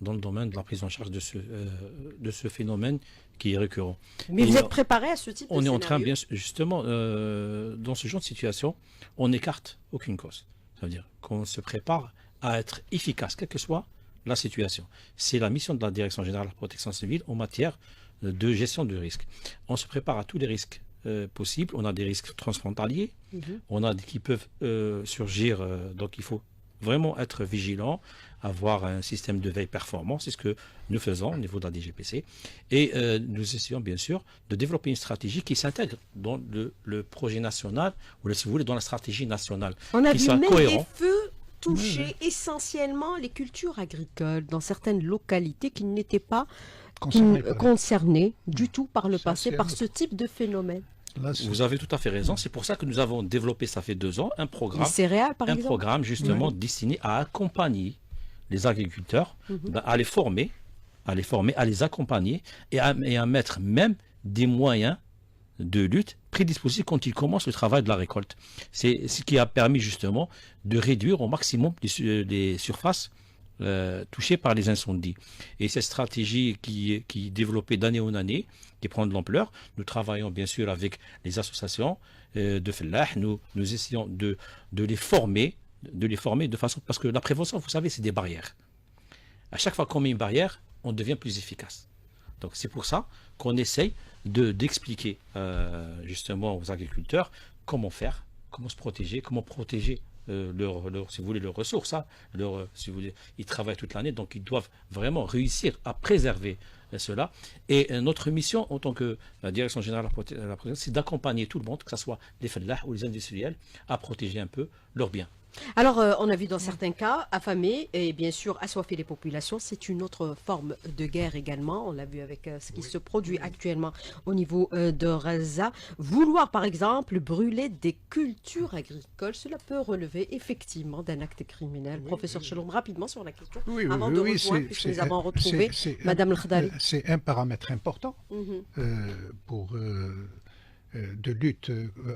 dans le domaine de la prise en charge de ce phénomène qui est récurrent. Mais vous êtes préparé à ce type de scénario? On est en train, bien justement, dans ce genre de situation, on n'écarte aucune cause. Ça veut dire qu'on se prépare à être efficace, quelle que soit la situation. C'est la mission de la Direction générale de la protection civile en matière de gestion du risque. On se prépare à tous les risques possibles. On a des risques transfrontaliers, on a qui peuvent surgir, donc il faut vraiment être vigilant, avoir un système de veille performant, c'est ce que nous faisons au niveau de la DGPC. Et nous essayons bien sûr de développer une stratégie qui s'intègre dans le projet national, ou si vous voulez, dans la stratégie nationale. On a vu même des feux toucher essentiellement les cultures agricoles dans certaines localités qui n'étaient pas concernées du tout par le passé par ce type de phénomène. Là, vous avez tout à fait raison. C'est pour ça que nous avons développé, ça fait 2 ans, un programme, les céréales, par exemple, programme justement destiné à accompagner les agriculteurs, à les former, à les accompagner et à mettre même des moyens de lutte prédisposés quand ils commencent le travail de la récolte. C'est ce qui a permis justement de réduire au maximum les surfaces touchées par les incendies. Et cette stratégie qui est développée d'année en année, qui prend de l'ampleur, nous travaillons bien sûr avec les associations de Fellah, nous essayons de les former de façon... Parce que la prévention, vous savez, c'est des barrières. À chaque fois qu'on met une barrière, on devient plus efficace. Donc c'est pour ça qu'on essaye d'expliquer justement aux agriculteurs comment faire, comment se protéger, comment protéger si vous voulez, leurs ressources. Hein, si vous voulez, ils travaillent toute l'année, donc ils doivent vraiment réussir à préserver cela. Et notre mission en tant que direction générale de la protection, c'est d'accompagner tout le monde, que ce soit les fellahs ou les industriels, à protéger un peu leurs biens. Alors, on a vu dans certains cas, affamer et bien sûr assoiffer les populations, c'est une autre forme de guerre également. On l'a vu avec ce qui se produit actuellement au niveau de Gaza. Vouloir, par exemple, brûler des cultures agricoles, cela peut relever effectivement d'un acte criminel. Professeur Chelom, rapidement sur la question, avant de rejoindre, puisque nous avons retrouvé Madame El-Khadari. C'est un paramètre important pour de lutte,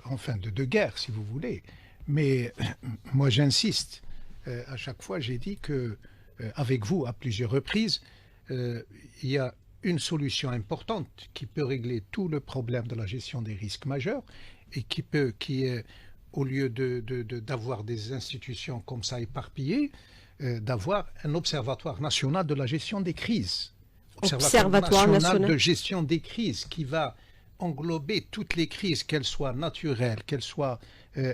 enfin de guerre, si vous voulez. Mais moi, j'insiste. À chaque fois, j'ai dit que, avec vous, à plusieurs reprises, il y a une solution importante qui peut régler tout le problème de la gestion des risques majeurs et qui est, au lieu d'avoir des institutions comme ça éparpillées, d'avoir un observatoire national de la gestion des crises. Observatoire national de gestion des crises qui va englober toutes les crises, qu'elles soient naturelles, qu'elles soient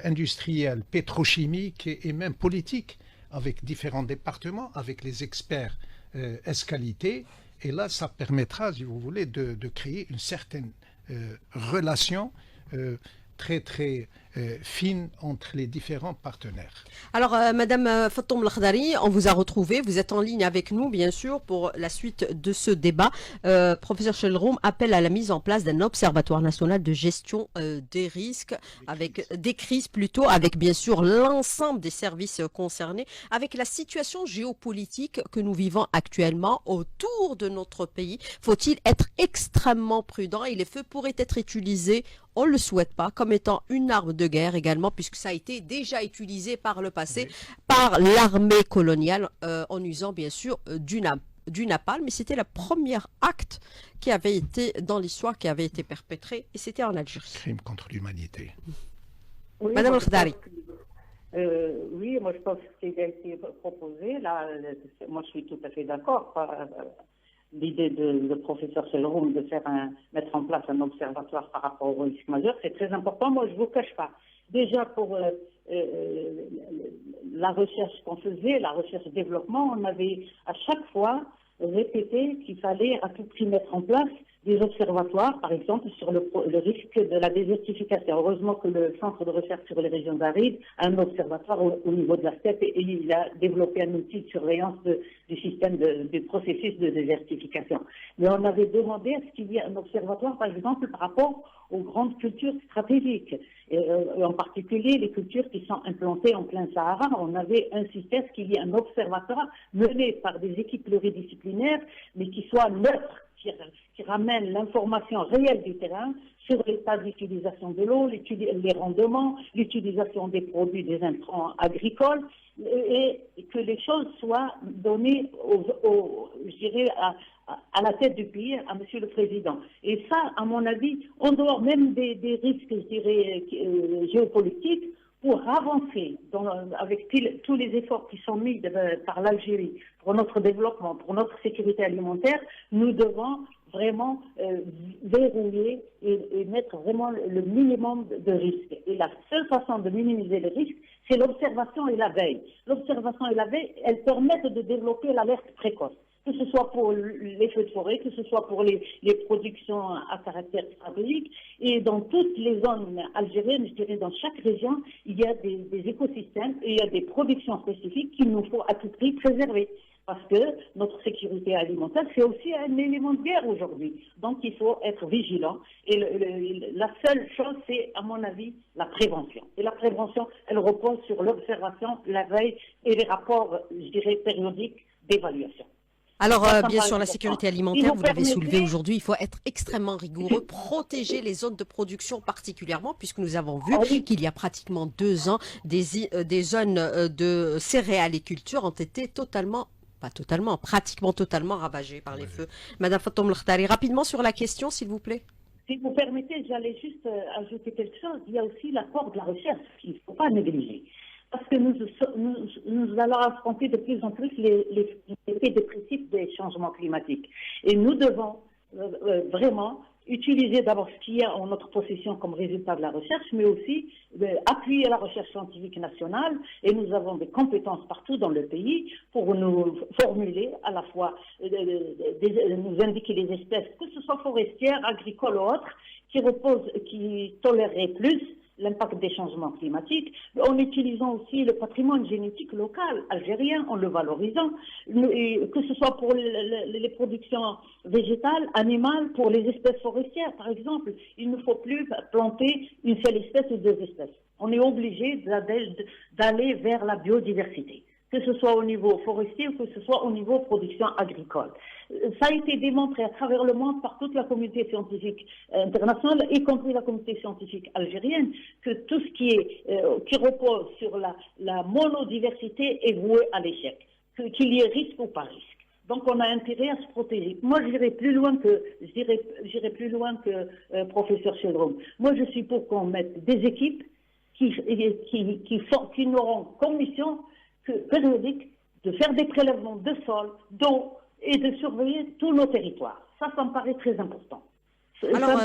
industrielles, pétrochimiques et même politiques, avec différents départements, avec les experts escalités. Et là, ça permettra, si vous voulez, de créer une certaine relation très très fine entre les différents partenaires. Alors, Madame Fatoum El-Khadari, on vous a retrouvé, vous êtes en ligne avec nous, bien sûr, pour la suite de ce débat. Professeur Chelroum appelle à la mise en place d'un observatoire national de gestion des risques, avec des crises plutôt, avec bien sûr l'ensemble des services concernés, avec la situation géopolitique que nous vivons actuellement autour de notre pays. Faut-il être extrêmement prudent et les feux pourraient être utilisés, on ne le souhaite pas, comme étant une arme de guerre également, puisque ça a été déjà utilisé par le passé par l'armée coloniale en usant bien sûr du napalm, mais c'était le premier acte qui avait été dans l'histoire, qui avait été perpétré, et c'était en Algérie. Crime contre l'humanité. Oui, Madame El-Khadari. Oui, moi je pense que ce qui a été proposé, là, moi je suis tout à fait d'accord. L'idée de professeur Chelroum de mettre en place un observatoire par rapport aux risques majeurs, c'est très important. Moi, je ne vous cache pas. Déjà, pour la recherche qu'on faisait, la recherche-développement, on avait à chaque fois répété qu'il fallait à tout prix mettre en place des observatoires, par exemple, sur le risque de la désertification. Heureusement que le Centre de recherche sur les régions arides a un observatoire au niveau de la steppe et il a développé un outil de surveillance du système du processus de désertification. Mais on avait demandé à ce qu'il y ait un observatoire, par exemple, par rapport aux grandes cultures stratégiques, et en particulier les cultures qui sont implantées en plein Sahara. On avait insisté à ce qu'il y ait un observatoire mené par des équipes pluridisciplinaires, mais qui soit neutre, qui ramène l'information réelle du terrain sur l'état d'utilisation de l'eau, les rendements, l'utilisation des produits, des intrants agricoles, et que les choses soient données je dirais, à la tête du pays, à Monsieur le Président. Et ça, à mon avis, en dehors même des risques, je dirais, géopolitiques, pour avancer avec tous les efforts qui sont mis par l'Algérie pour notre développement, pour notre sécurité alimentaire, nous devons vraiment verrouiller et mettre vraiment le minimum de risques. Et la seule façon de minimiser les risques, c'est l'observation et la veille. L'observation et la veille, elles permettent de développer l'alerte précoce, que ce soit pour les feux de forêt, que ce soit pour les productions à caractère stratégique. Et dans toutes les zones algériennes, je dirais dans chaque région, il y a des écosystèmes et il y a des productions spécifiques qu'il nous faut à tout prix préserver. Parce que notre sécurité alimentaire, c'est aussi un élément de guerre aujourd'hui. Donc il faut être vigilant. Et la seule chose, c'est, à mon avis, la prévention. Et la prévention, elle repose sur l'observation, la veille et les rapports, je dirais, périodiques d'évaluation. Alors, bien sûr, la sécurité alimentaire, vous l'avez soulevé aujourd'hui, il faut être extrêmement rigoureux, protéger les zones de production particulièrement, puisque nous avons vu qu'il y a pratiquement 2 ans, des zones de céréaliculture ont été pratiquement totalement ravagées par les feux. Madame Fatoum El-Khadari, rapidement sur la question, s'il vous plaît. Si vous permettez, j'allais juste ajouter quelque chose. Il y a aussi l'apport de la recherche qu'il ne faut pas négliger. Parce que nous allons affronter de plus en plus les effets dépressifs des changements climatiques. Et nous devons vraiment utiliser d'abord ce qu'il y a en notre possession comme résultat de la recherche, mais aussi appuyer la recherche scientifique nationale. Et nous avons des compétences partout dans le pays pour nous formuler à la fois, nous indiquer les espèces, que ce soit forestières, agricoles ou autres, qui toléreraient plus l'impact des changements climatiques, en utilisant aussi le patrimoine génétique local algérien, en le valorisant, que ce soit pour les productions végétales, animales, pour les espèces forestières, par exemple. Il ne faut plus planter une seule espèce ou deux espèces. On est obligé d'aller vers la biodiversité, que ce soit au niveau forestier ou que ce soit au niveau production agricole. Ça a été démontré à travers le monde par toute la communauté scientifique internationale, y compris la communauté scientifique algérienne, que tout ce qui repose sur la monodiversité est voué à l'échec, qu'il y ait risque ou pas risque. Donc on a intérêt à se protéger. Moi, j'irai plus loin que professeur Chedroum. Moi, je suis pour qu'on mette des équipes qui n'auront comme mission périodique de faire des prélèvements de sol, d'eau et de surveiller tous nos territoires. Ça me paraît très important. Alors,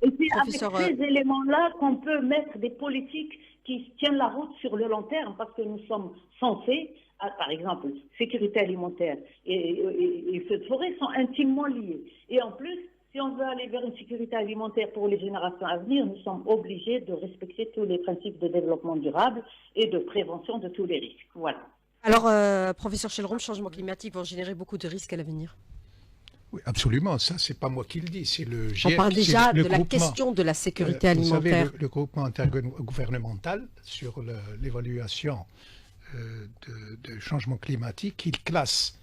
et puis professeur, avec ces éléments-là qu'on peut mettre des politiques qui tiennent la route sur le long terme, parce que nous sommes censés, par exemple, sécurité alimentaire et feux de forêt sont intimement liés. Et en plus, si on veut aller vers une sécurité alimentaire pour les générations à venir, nous sommes obligés de respecter tous les principes de développement durable et de prévention de tous les risques. Voilà. Alors, professeur Chedroum, changement climatique vont générer beaucoup de risques à l'avenir. Oui, absolument. Ça, c'est pas moi qui le dis, c'est le GIEC. On parle déjà de la groupement, question de la sécurité alimentaire. Vous savez, le groupement intergouvernemental sur l'évaluation de changement climatique, il classe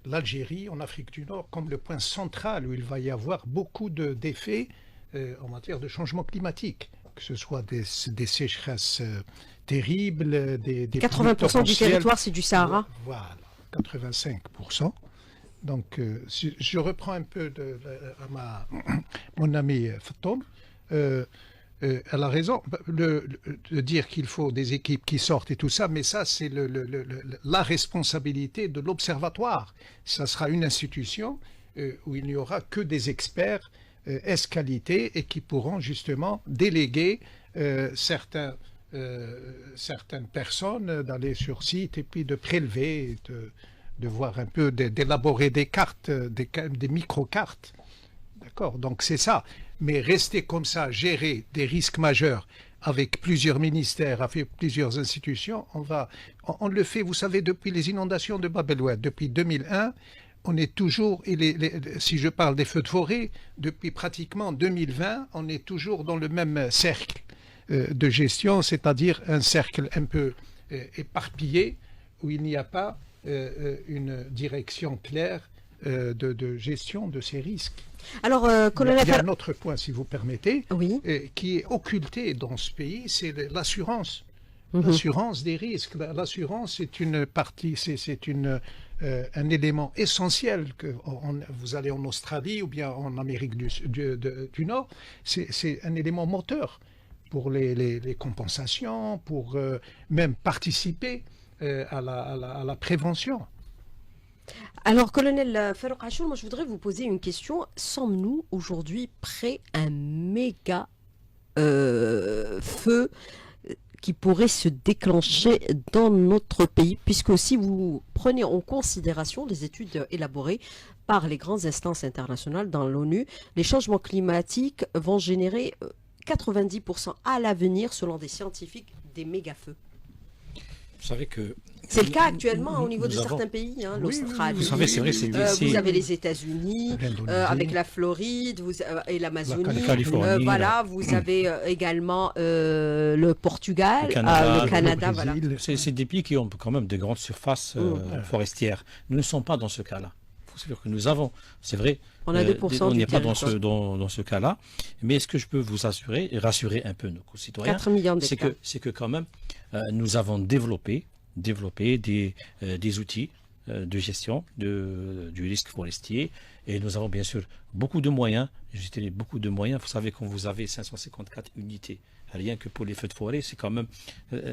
l'Algérie en Afrique du Nord comme le point central où il va y avoir beaucoup d'effets en matière de changement climatique, que ce soit des sécheresses terribles, des 80% du territoire, c'est du Sahara. Voilà, 85%. Donc, si je reprends un peu mon ami Fatoum. Elle a raison de dire qu'il faut des équipes qui sortent et tout ça, mais ça, c'est la responsabilité de l'Observatoire. Ça sera une institution où il n'y aura que des experts ès-qualité et qui pourront justement déléguer certaines personnes d'aller sur site et puis de prélever, de voir un peu, d'élaborer des cartes, des micro-cartes. D'accord, donc c'est ça. Mais rester comme ça, gérer des risques majeurs avec plusieurs ministères, avec plusieurs institutions, on le fait, vous savez, depuis les inondations de Bab el-Oued, depuis 2001, on est toujours, si je parle des feux de forêt, depuis pratiquement 2020, on est toujours dans le même cercle de gestion, c'est-à-dire un cercle un peu éparpillé, où il n'y a pas une direction claire de gestion de ces risques. Alors, colonel, il y a un autre point, si vous permettez, oui, qui est occulté dans ce pays, c'est l'assurance. L'assurance des risques. L'assurance, c'est une partie, c'est un élément essentiel que vous allez en Australie ou bien en Amérique du Nord, c'est un élément moteur pour les compensations, pour même participer à la prévention. Alors, colonel Farouk Achour, moi je voudrais vous poser une question. Sommes-nous aujourd'hui prêts à un méga feu qui pourrait se déclencher dans notre pays, puisque si vous prenez en considération les études élaborées par les grandes instances internationales dans l'ONU, les changements climatiques vont générer 90% à l'avenir, selon des scientifiques, des méga-feux. Vous savez que c'est le cas actuellement au niveau de certains pays, hein, l'Australie. Vous savez, c'est vrai, vous avez les États-Unis, avec la Floride et l'Amazonie. Voilà, vous avez également le Portugal, le Canada. Voilà. C'est des pays qui ont quand même de grandes surfaces forestières. Nous ne sommes pas dans ce cas-là. Il faut savoir que nous avons, c'est vrai, on a 2% on n'est pas dans ce cas-là. Mais ce que je peux vous assurer et rassurer un peu nos concitoyens, 4 millions d'hectares. C'est que quand même, nous avons développé des outils de gestion du risque forestier et nous avons bien sûr beaucoup de moyens. Beaucoup de moyens. Vous savez, quand vous avez 554 unités, rien que pour les feux de forêt, c'est quand même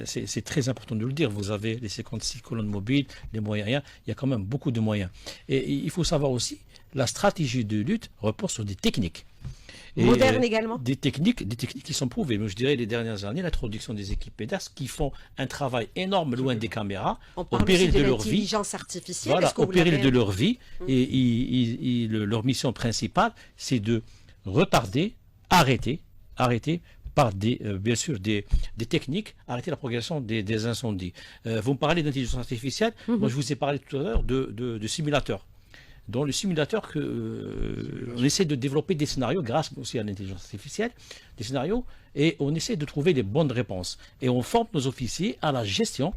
c'est très important de le dire. Vous avez les 56 colonnes mobiles, les moyens aériens, il y a quand même beaucoup de moyens. Et il faut savoir aussi, la stratégie de lutte repose sur des techniques. Moderne également. Des techniques qui sont prouvées. Mais je dirais les dernières années, l'introduction des équipes PEDERS qui font un travail énorme loin des caméras, On au parle péril aussi de de leur vie. l'intelligence artificielle. Voilà, Est-ce que au vous péril l'avez- de leur vie. Et leur mission principale, c'est de retarder, arrêter par bien sûr des techniques, arrêter la progression des incendies. Vous me parlez d'intelligence artificielle, moi je vous ai parlé tout à l'heure de simulateurs. Dans le simulateur, on essaie de développer des scénarios grâce aussi à l'intelligence artificielle, des scénarios, et on essaie de trouver les bonnes réponses. Et on forme nos officiers à la gestion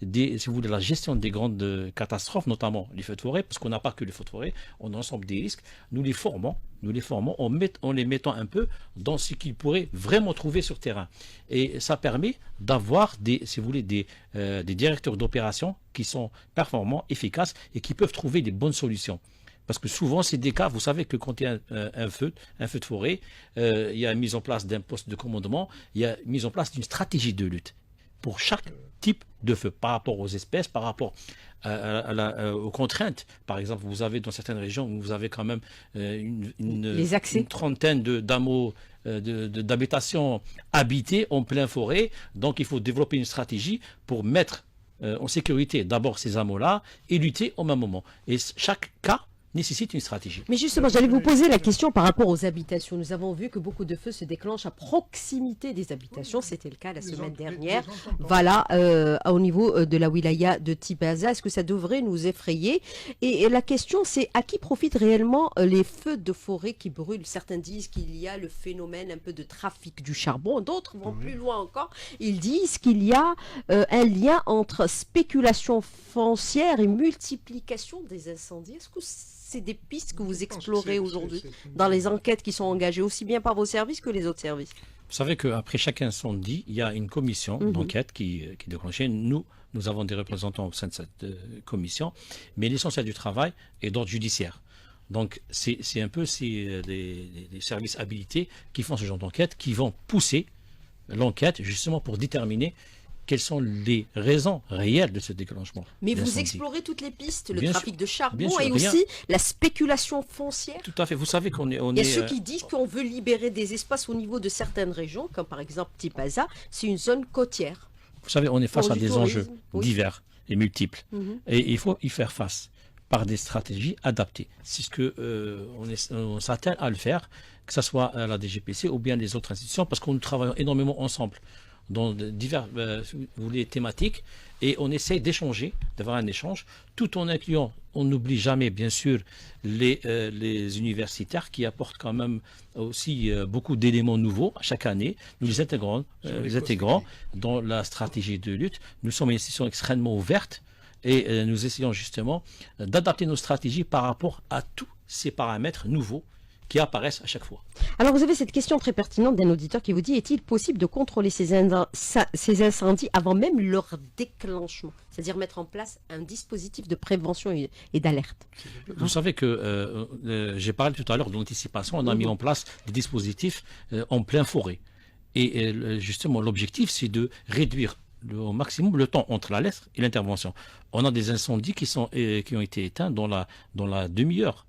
si vous voulez, la gestion des grandes catastrophes, notamment les feux de forêt, parce qu'on n'a pas que les feux de forêt, on a l'ensemble des risques. Nous les formons en les mettant un peu dans ce qu'ils pourraient vraiment trouver sur terrain. Et ça permet d'avoir si vous voulez, des directeurs d'opération qui sont performants, efficaces et qui peuvent trouver des bonnes solutions. Parce que souvent, c'est des cas, vous savez que quand il y a un feu de forêt, il y a une mise en place d'un poste de commandement, il y a une mise en place d'une stratégie de lutte pour chaque type de feu, par rapport aux espèces, par rapport aux contraintes. Par exemple, vous avez dans certaines régions, vous avez quand même une trentaine d'hameaux d'habitations habitées en pleine forêt. Donc, il faut développer une stratégie pour mettre en sécurité d'abord ces hameaux-là et lutter au même moment. Et chaque cas nécessite une stratégie. Mais justement, j'allais vous poser la question par rapport aux habitations. Nous avons vu que beaucoup de feux se déclenchent à proximité des habitations. C'était le cas la semaine dernière. Voilà, au niveau de la wilaya de Tibaza. Est-ce que ça devrait nous effrayer? Et la question, c'est à qui profitent réellement les feux de forêt qui brûlent? Certains disent qu'il y a le phénomène un peu de trafic du charbon. D'autres vont plus loin encore. Ils disent qu'il y a un lien entre spéculation foncière et multiplication des incendies. Est-ce que c'est des pistes que vous explorez aujourd'hui dans les enquêtes qui sont engagées aussi bien par vos services que les autres services? Vous savez qu'après chaque incendie, il y a une commission d'enquête qui est déclenchée. Nous avons des représentants au sein de cette commission, mais l'essentiel du travail est d'ordre judiciaire. Donc c'est un peu les services habilités qui font ce genre d'enquête, qui vont pousser l'enquête justement pour déterminer quelles sont les raisons réelles de ce déclenchement. Mais vous explorez toutes les pistes, le trafic de charbon sûr, et aussi la spéculation foncière. Tout à fait. Vous savez qu'on est... Il y a ceux qui disent qu'on veut libérer des espaces au niveau de certaines régions, comme par exemple Tipaza, c'est une zone côtière. Vous savez, on est face à des enjeux divers et multiples. Et il faut y faire face par des stratégies adaptées. C'est ce qu'on s'attelle à le faire, que ce soit à la DGPC ou bien les autres institutions, parce que nous travaillons énormément ensemble dans divers thématiques, et on essaie d'échanger, d'avoir un échange, tout en incluant, on n'oublie jamais bien sûr les universitaires qui apportent quand même aussi beaucoup d'éléments nouveaux chaque année. Nous les intégrons dans la stratégie de lutte. Nous sommes une institution extrêmement ouverte et nous essayons justement d'adapter nos stratégies par rapport à tous ces paramètres nouveaux qui apparaissent à chaque fois. Alors vous avez cette question très pertinente d'un auditeur qui vous dit: est-il possible de contrôler ces incendies avant même leur déclenchement? C'est-à-dire mettre en place un dispositif de prévention et d'alerte. Vous savez que j'ai parlé tout à l'heure de l'anticipation, on a mis en place des dispositifs en pleine forêt. Et justement l'objectif c'est de réduire au maximum le temps entre l'alerte et l'intervention. On a des incendies qui ont été éteints dans la demi-heure.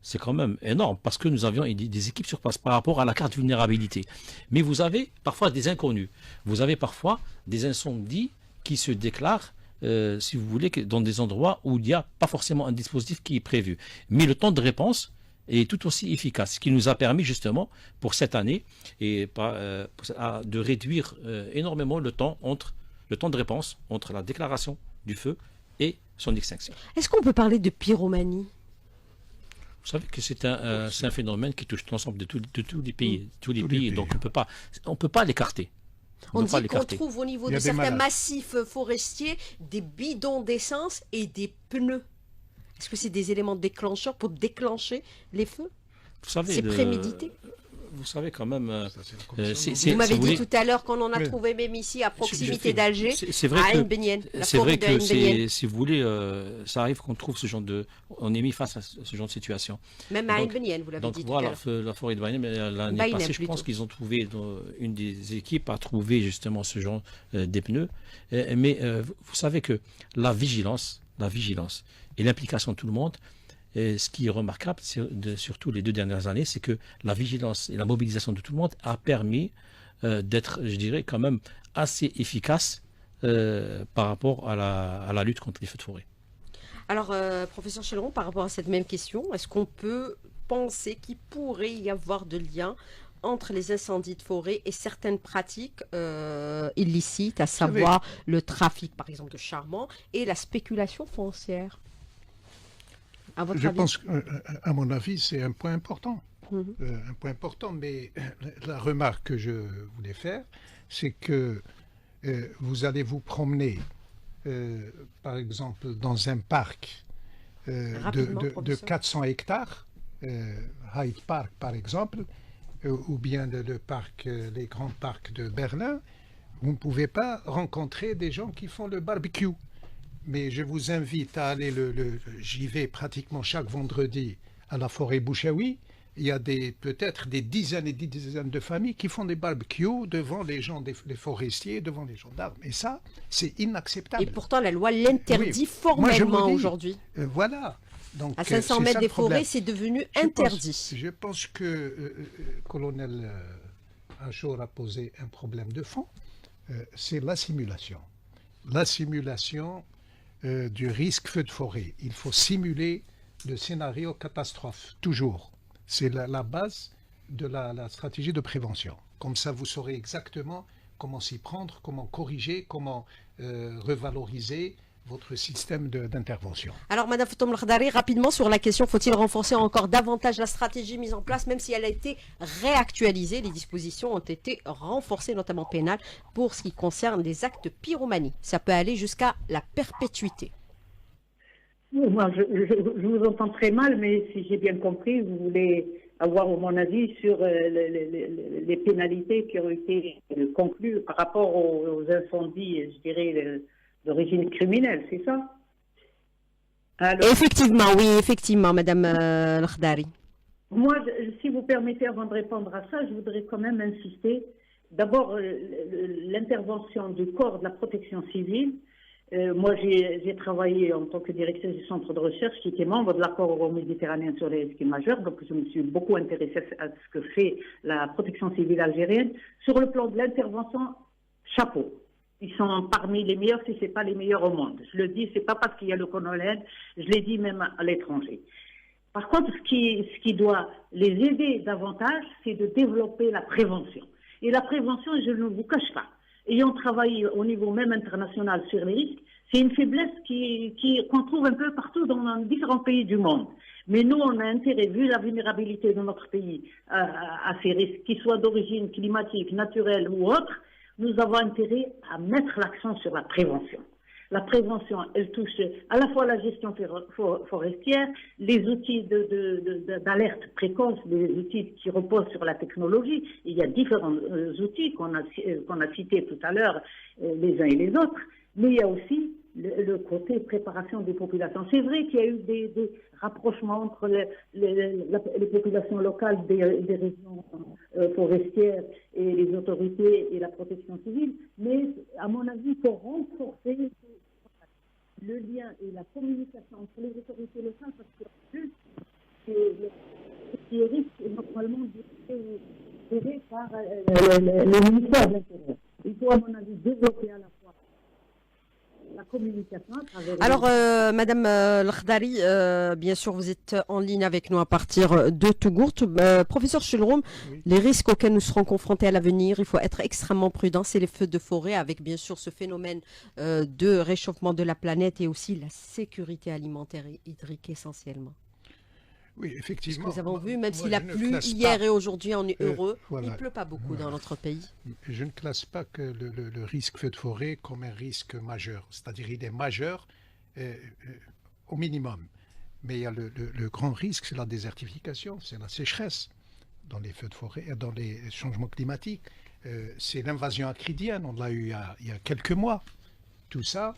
C'est quand même énorme parce que nous avions des équipes sur place par rapport à la carte vulnérabilité. Mais vous avez parfois des inconnus. Vous avez parfois des incendies qui se déclarent, si vous voulez, dans des endroits où il n'y a pas forcément un dispositif qui est prévu. Mais le temps de réponse est tout aussi efficace, ce qui nous a permis justement pour cette année de réduire énormément le temps de réponse entre la déclaration du feu et son extinction. Est-ce qu'on peut parler de pyromanie? Vous savez que c'est un phénomène qui touche l'ensemble de tous les pays. Donc on ne peut pas l'écarter. On dit qu'on trouve au niveau de certains massifs forestiers des bidons d'essence et des pneus. Est-ce que c'est des éléments déclencheurs pour déclencher les feux? C'est prémédité? Vous savez quand même... vous m'avez dit tout à l'heure qu'on en a trouvé même ici à proximité d'Alger, à Ain Benyen. C'est vrai que si vous voulez, ça arrive qu'on trouve ce genre de... On est mis face à ce genre de situation. Même à Ain Benyen, vous l'avez dit tout à l'heure. La forêt de Baïnem, l'année passée, je pense qu'ils ont trouvé, une des équipes a trouvé justement ce genre des pneus. Mais vous savez que la vigilance et l'implication de tout le monde Et ce qui est remarquable, surtout les 2 dernières années, c'est que la vigilance et la mobilisation de tout le monde a permis d'être, je dirais, quand même assez efficace par rapport à la lutte contre les feux de forêt. Alors, professeur Chéleron, par rapport à cette même question, est-ce qu'on peut penser qu'il pourrait y avoir de liens entre les incendies de forêt et certaines pratiques illicites, à savoir le trafic, par exemple, de charbon et la spéculation foncière? Je pense, à mon avis, c'est un point important. Un point important, mais la remarque que je voulais faire, c'est que vous allez vous promener, par exemple, dans un parc de 400 hectares, Hyde Park par exemple, ou bien les grands parcs de Berlin, vous ne pouvez pas rencontrer des gens qui font le barbecue. Mais je vous invite à aller, j'y vais pratiquement chaque vendredi à la forêt Bouchaoui. Il y a peut-être des dizaines et des dizaines de familles qui font des barbecues devant les gens, les forestiers, devant les gendarmes. Et ça, c'est inacceptable. Et pourtant, la loi l'interdit formellement aujourd'hui. Voilà. Donc, à 500 mètres des forêts, c'est devenu interdit. Je pense que colonel Achour a posé un problème de fond. C'est la simulation. La simulation du risque feu de forêt. Il faut simuler le scénario catastrophe, toujours. C'est la base de la stratégie de prévention. Comme ça, vous saurez exactement comment s'y prendre, comment corriger, comment revaloriser votre système d'intervention. Alors, Madame Fatoum Lakhdari, rapidement sur la question, faut-il renforcer encore davantage la stratégie mise en place, même si elle a été réactualisée? Les dispositions ont été renforcées, notamment pénales, pour ce qui concerne les actes pyromanie. Ça peut aller jusqu'à la perpétuité. Moi, je vous entends très mal, mais si j'ai bien compris, vous voulez avoir mon avis sur les pénalités qui ont été conclues par rapport aux incendies, je dirais, d'origine criminelle, c'est ça? Alors, effectivement, Madame Lakhdari. Moi, si vous permettez, avant de répondre à ça, je voudrais quand même insister. D'abord, l'intervention du corps de la protection civile. Moi, j'ai travaillé en tant que directrice du centre de recherche qui était membre de l'accord euro-méditerranéen sur les risques majeurs. Donc, je me suis beaucoup intéressée à ce que fait la protection civile algérienne. Sur le plan de l'intervention, chapeau. Ils sont parmi les meilleurs, si ce n'est pas les meilleurs au monde. Je le dis, ce n'est pas parce qu'il y a le colonel, je l'ai dit même à l'étranger. Par contre, ce qui doit les aider davantage, c'est de développer la prévention. Et la prévention, je ne vous cache pas, ayant travaillé au niveau même international sur les risques, c'est une faiblesse qu'on trouve un peu partout dans différents pays du monde. Mais nous, on a intérêt, vu la vulnérabilité de notre pays à ces risques, qu'ils soient d'origine climatique, naturelle ou autre, nous avons intérêt à mettre l'accent sur la prévention. La prévention, elle touche à la fois la gestion forestière, les outils d'alerte précoce, les outils qui reposent sur la technologie. Il y a différents outils qu'on a cités tout à l'heure, les uns et les autres, mais il y a aussi le côté préparation des populations. C'est vrai qu'il y a eu des rapprochements entre les populations locales des régions forestières et les autorités et la protection civile, mais à mon avis, il faut renforcer le lien et la communication entre les autorités locales, parce que plus ces risques est normalement géré par le ministère de l'Intérieur. Il faut, à mon avis, développer à la fois la communication à travers... Alors, Madame Lakhdari, bien sûr, vous êtes en ligne avec nous à partir de Tougourt. Professeur Chéleron, oui. Les risques auxquels nous serons confrontés à l'avenir, il faut être extrêmement prudent. C'est les feux de forêt, avec bien sûr ce phénomène de réchauffement de la planète et aussi la sécurité alimentaire et hydrique essentiellement. Oui, effectivement. Parce que nous avons vu, même s'il a plu hier et aujourd'hui, on est heureux, voilà, il ne pleut pas beaucoup dans notre pays. Je ne classe pas que le risque feu de forêt comme un risque majeur. C'est-à-dire il est majeur au minimum. Mais il y a le grand risque, c'est la désertification, c'est la sécheresse dans les feux de forêt, dans les changements climatiques. C'est l'invasion acridienne, on l'a eu il y a quelques mois. Tout ça,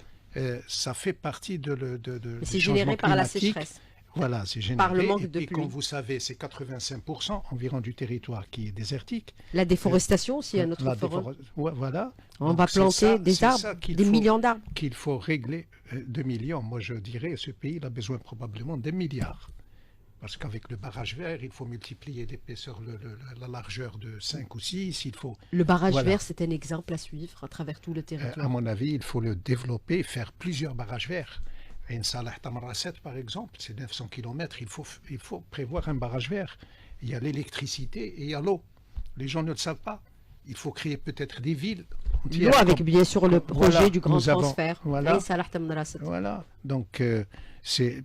ça fait partie de c'est généré par la sécheresse. Voilà, c'est généré. Et puis, comme vous savez, c'est 85% environ du territoire qui est désertique. La déforestation aussi, à notre forum. Voilà. On va planter des arbres, des millions d'arbres. Qu'il faut régler 2 millions. Moi, je dirais, ce pays il a besoin probablement d'1 milliard. Parce qu'avec le barrage vert, il faut multiplier l'épaisseur, la largeur de 5 ou 6. Il faut, Le barrage voilà. vert, c'est un exemple à suivre à travers tout le À territoire. mon avis, il faut le développer, faire plusieurs barrages verts. Ain Salah Tamra 7, par exemple, c'est 900 km, il faut prévoir un barrage vert. Il y a l'électricité et il y a l'eau. Les gens ne le savent pas. Il faut créer peut-être des villes L'eau entières. avec comme- bien sûr le projet Voilà, du grand nous avons- transfert. voilà. Ain Salah Tamra 7. Voilà. Donc,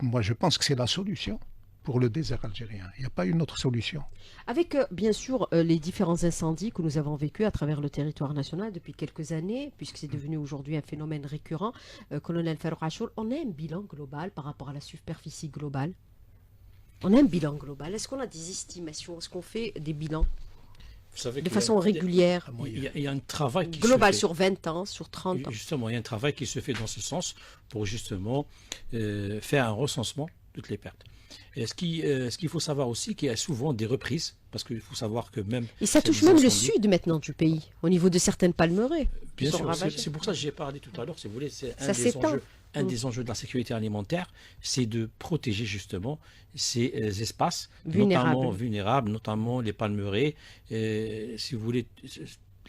moi, je pense que c'est la solution pour le désert algérien. Il n'y a pas une autre solution. Avec bien sûr les différents incendies que nous avons vécus à travers le territoire national depuis quelques années, puisque c'est devenu aujourd'hui un phénomène récurrent, colonel Farouk Achour, on a un bilan global par rapport à la superficie globale. On a un bilan global. Est-ce qu'on a des estimations? Est-ce qu'on fait des bilans Vous savez de qu'il y a- façon régulière, il y a un travail qui global se fait. sur 20 ans, sur 30 ans? Justement, il y a un travail qui se fait dans ce sens pour justement faire un recensement de toutes les pertes. Et ce qu'il faut savoir aussi, qu'il y a souvent des reprises, parce qu'il faut savoir que même... Et ça c'est touche des même le incendies. sud maintenant du pays, au niveau de certaines palmeraies. Bien sont sûr, ravagées. c'est pour ça que j'ai parlé tout à l'heure, si vous voulez, c'est Ça s'étend. un des enjeux de la sécurité alimentaire, c'est de protéger justement ces espaces, notamment vulnérables, notamment les palmeraies. Si vous voulez,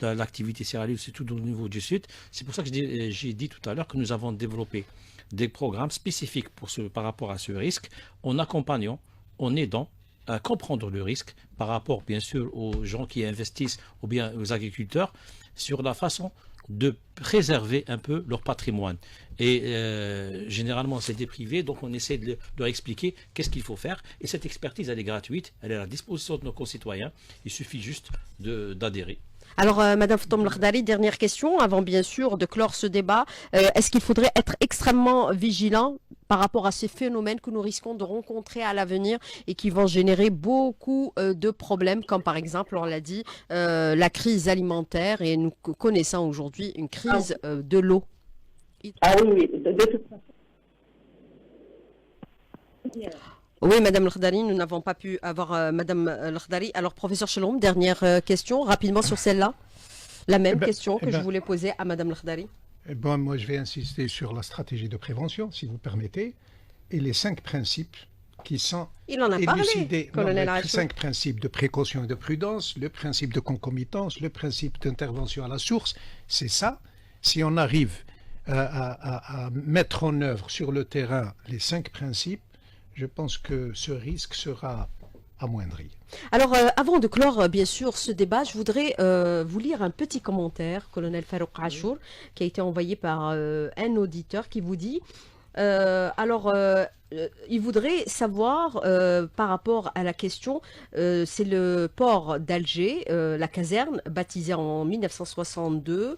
l'activité céréalière, c'est tout au niveau du sud. C'est pour ça que j'ai dit tout à l'heure que nous avons développé des programmes spécifiques par rapport à ce risque, en accompagnant, en aidant à comprendre le risque par rapport, bien sûr, aux gens qui investissent ou bien aux agriculteurs sur la façon de préserver un peu leur patrimoine. Et généralement, c'est des privés, donc on essaie de leur expliquer qu'est-ce qu'il faut faire. Et cette expertise, elle est gratuite, elle est à la disposition de nos concitoyens. Il suffit juste d'adhérer. Alors, Madame Foutom Lakhdari, dernière question, avant bien sûr de clore ce débat. Est-ce qu'il faudrait être extrêmement vigilant par rapport à ces phénomènes que nous risquons de rencontrer à l'avenir et qui vont générer beaucoup de problèmes, comme par exemple, on l'a dit, la crise alimentaire et nous connaissons aujourd'hui une crise de l'eau. Ah oui, de toute façon. Oui, Madame Lakhdari, nous n'avons pas pu avoir Madame Lakhdari. Alors, professeur Chaloum, dernière question, rapidement sur celle-là. La même question que je voulais poser à Madame Lakhdari. Bon, moi, je vais insister sur la stratégie de prévention, si vous permettez, et les 5 principes qui sont Il en a parlé, élucidés. colonel Les Achour. 5 principes de précaution et de prudence, le principe de concomitance, le principe d'intervention à la source, c'est ça. Si on arrive à mettre en œuvre sur le terrain les 5 principes, je pense que ce risque sera amoindri. Alors, avant de clore, bien sûr, ce débat, je voudrais vous lire un petit commentaire, colonel Farouk Achour, qui a été envoyé par un auditeur qui vous dit il voudrait savoir par rapport à la question, c'est le port d'Alger, la caserne baptisée en 1962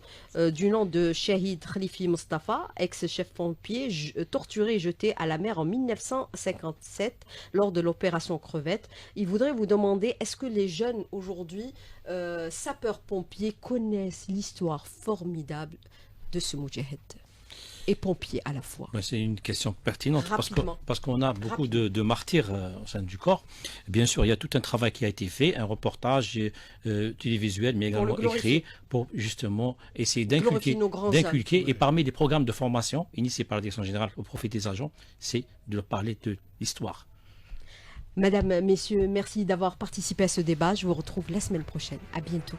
du nom de Shahid Khalifi Mustafa, ex-chef pompier, torturé et jeté à la mer en 1957 lors de l'opération Crevette. Il voudrait vous demander, est-ce que les jeunes aujourd'hui, sapeurs-pompiers, connaissent l'histoire formidable de ce moudjahid et pompier à la fois? C'est une question pertinente Rapidement. parce qu'on a beaucoup de martyrs au sein du corps. Bien sûr, il y a tout un travail qui a été fait, un reportage télévisuel, mais également écrit, pour justement essayer d'inculquer. Et parmi les programmes de formation initiés par la Direction générale au profit des agents, c'est de leur parler de l'histoire. Madame, messieurs, merci d'avoir participé à ce débat. Je vous retrouve la semaine prochaine. À bientôt.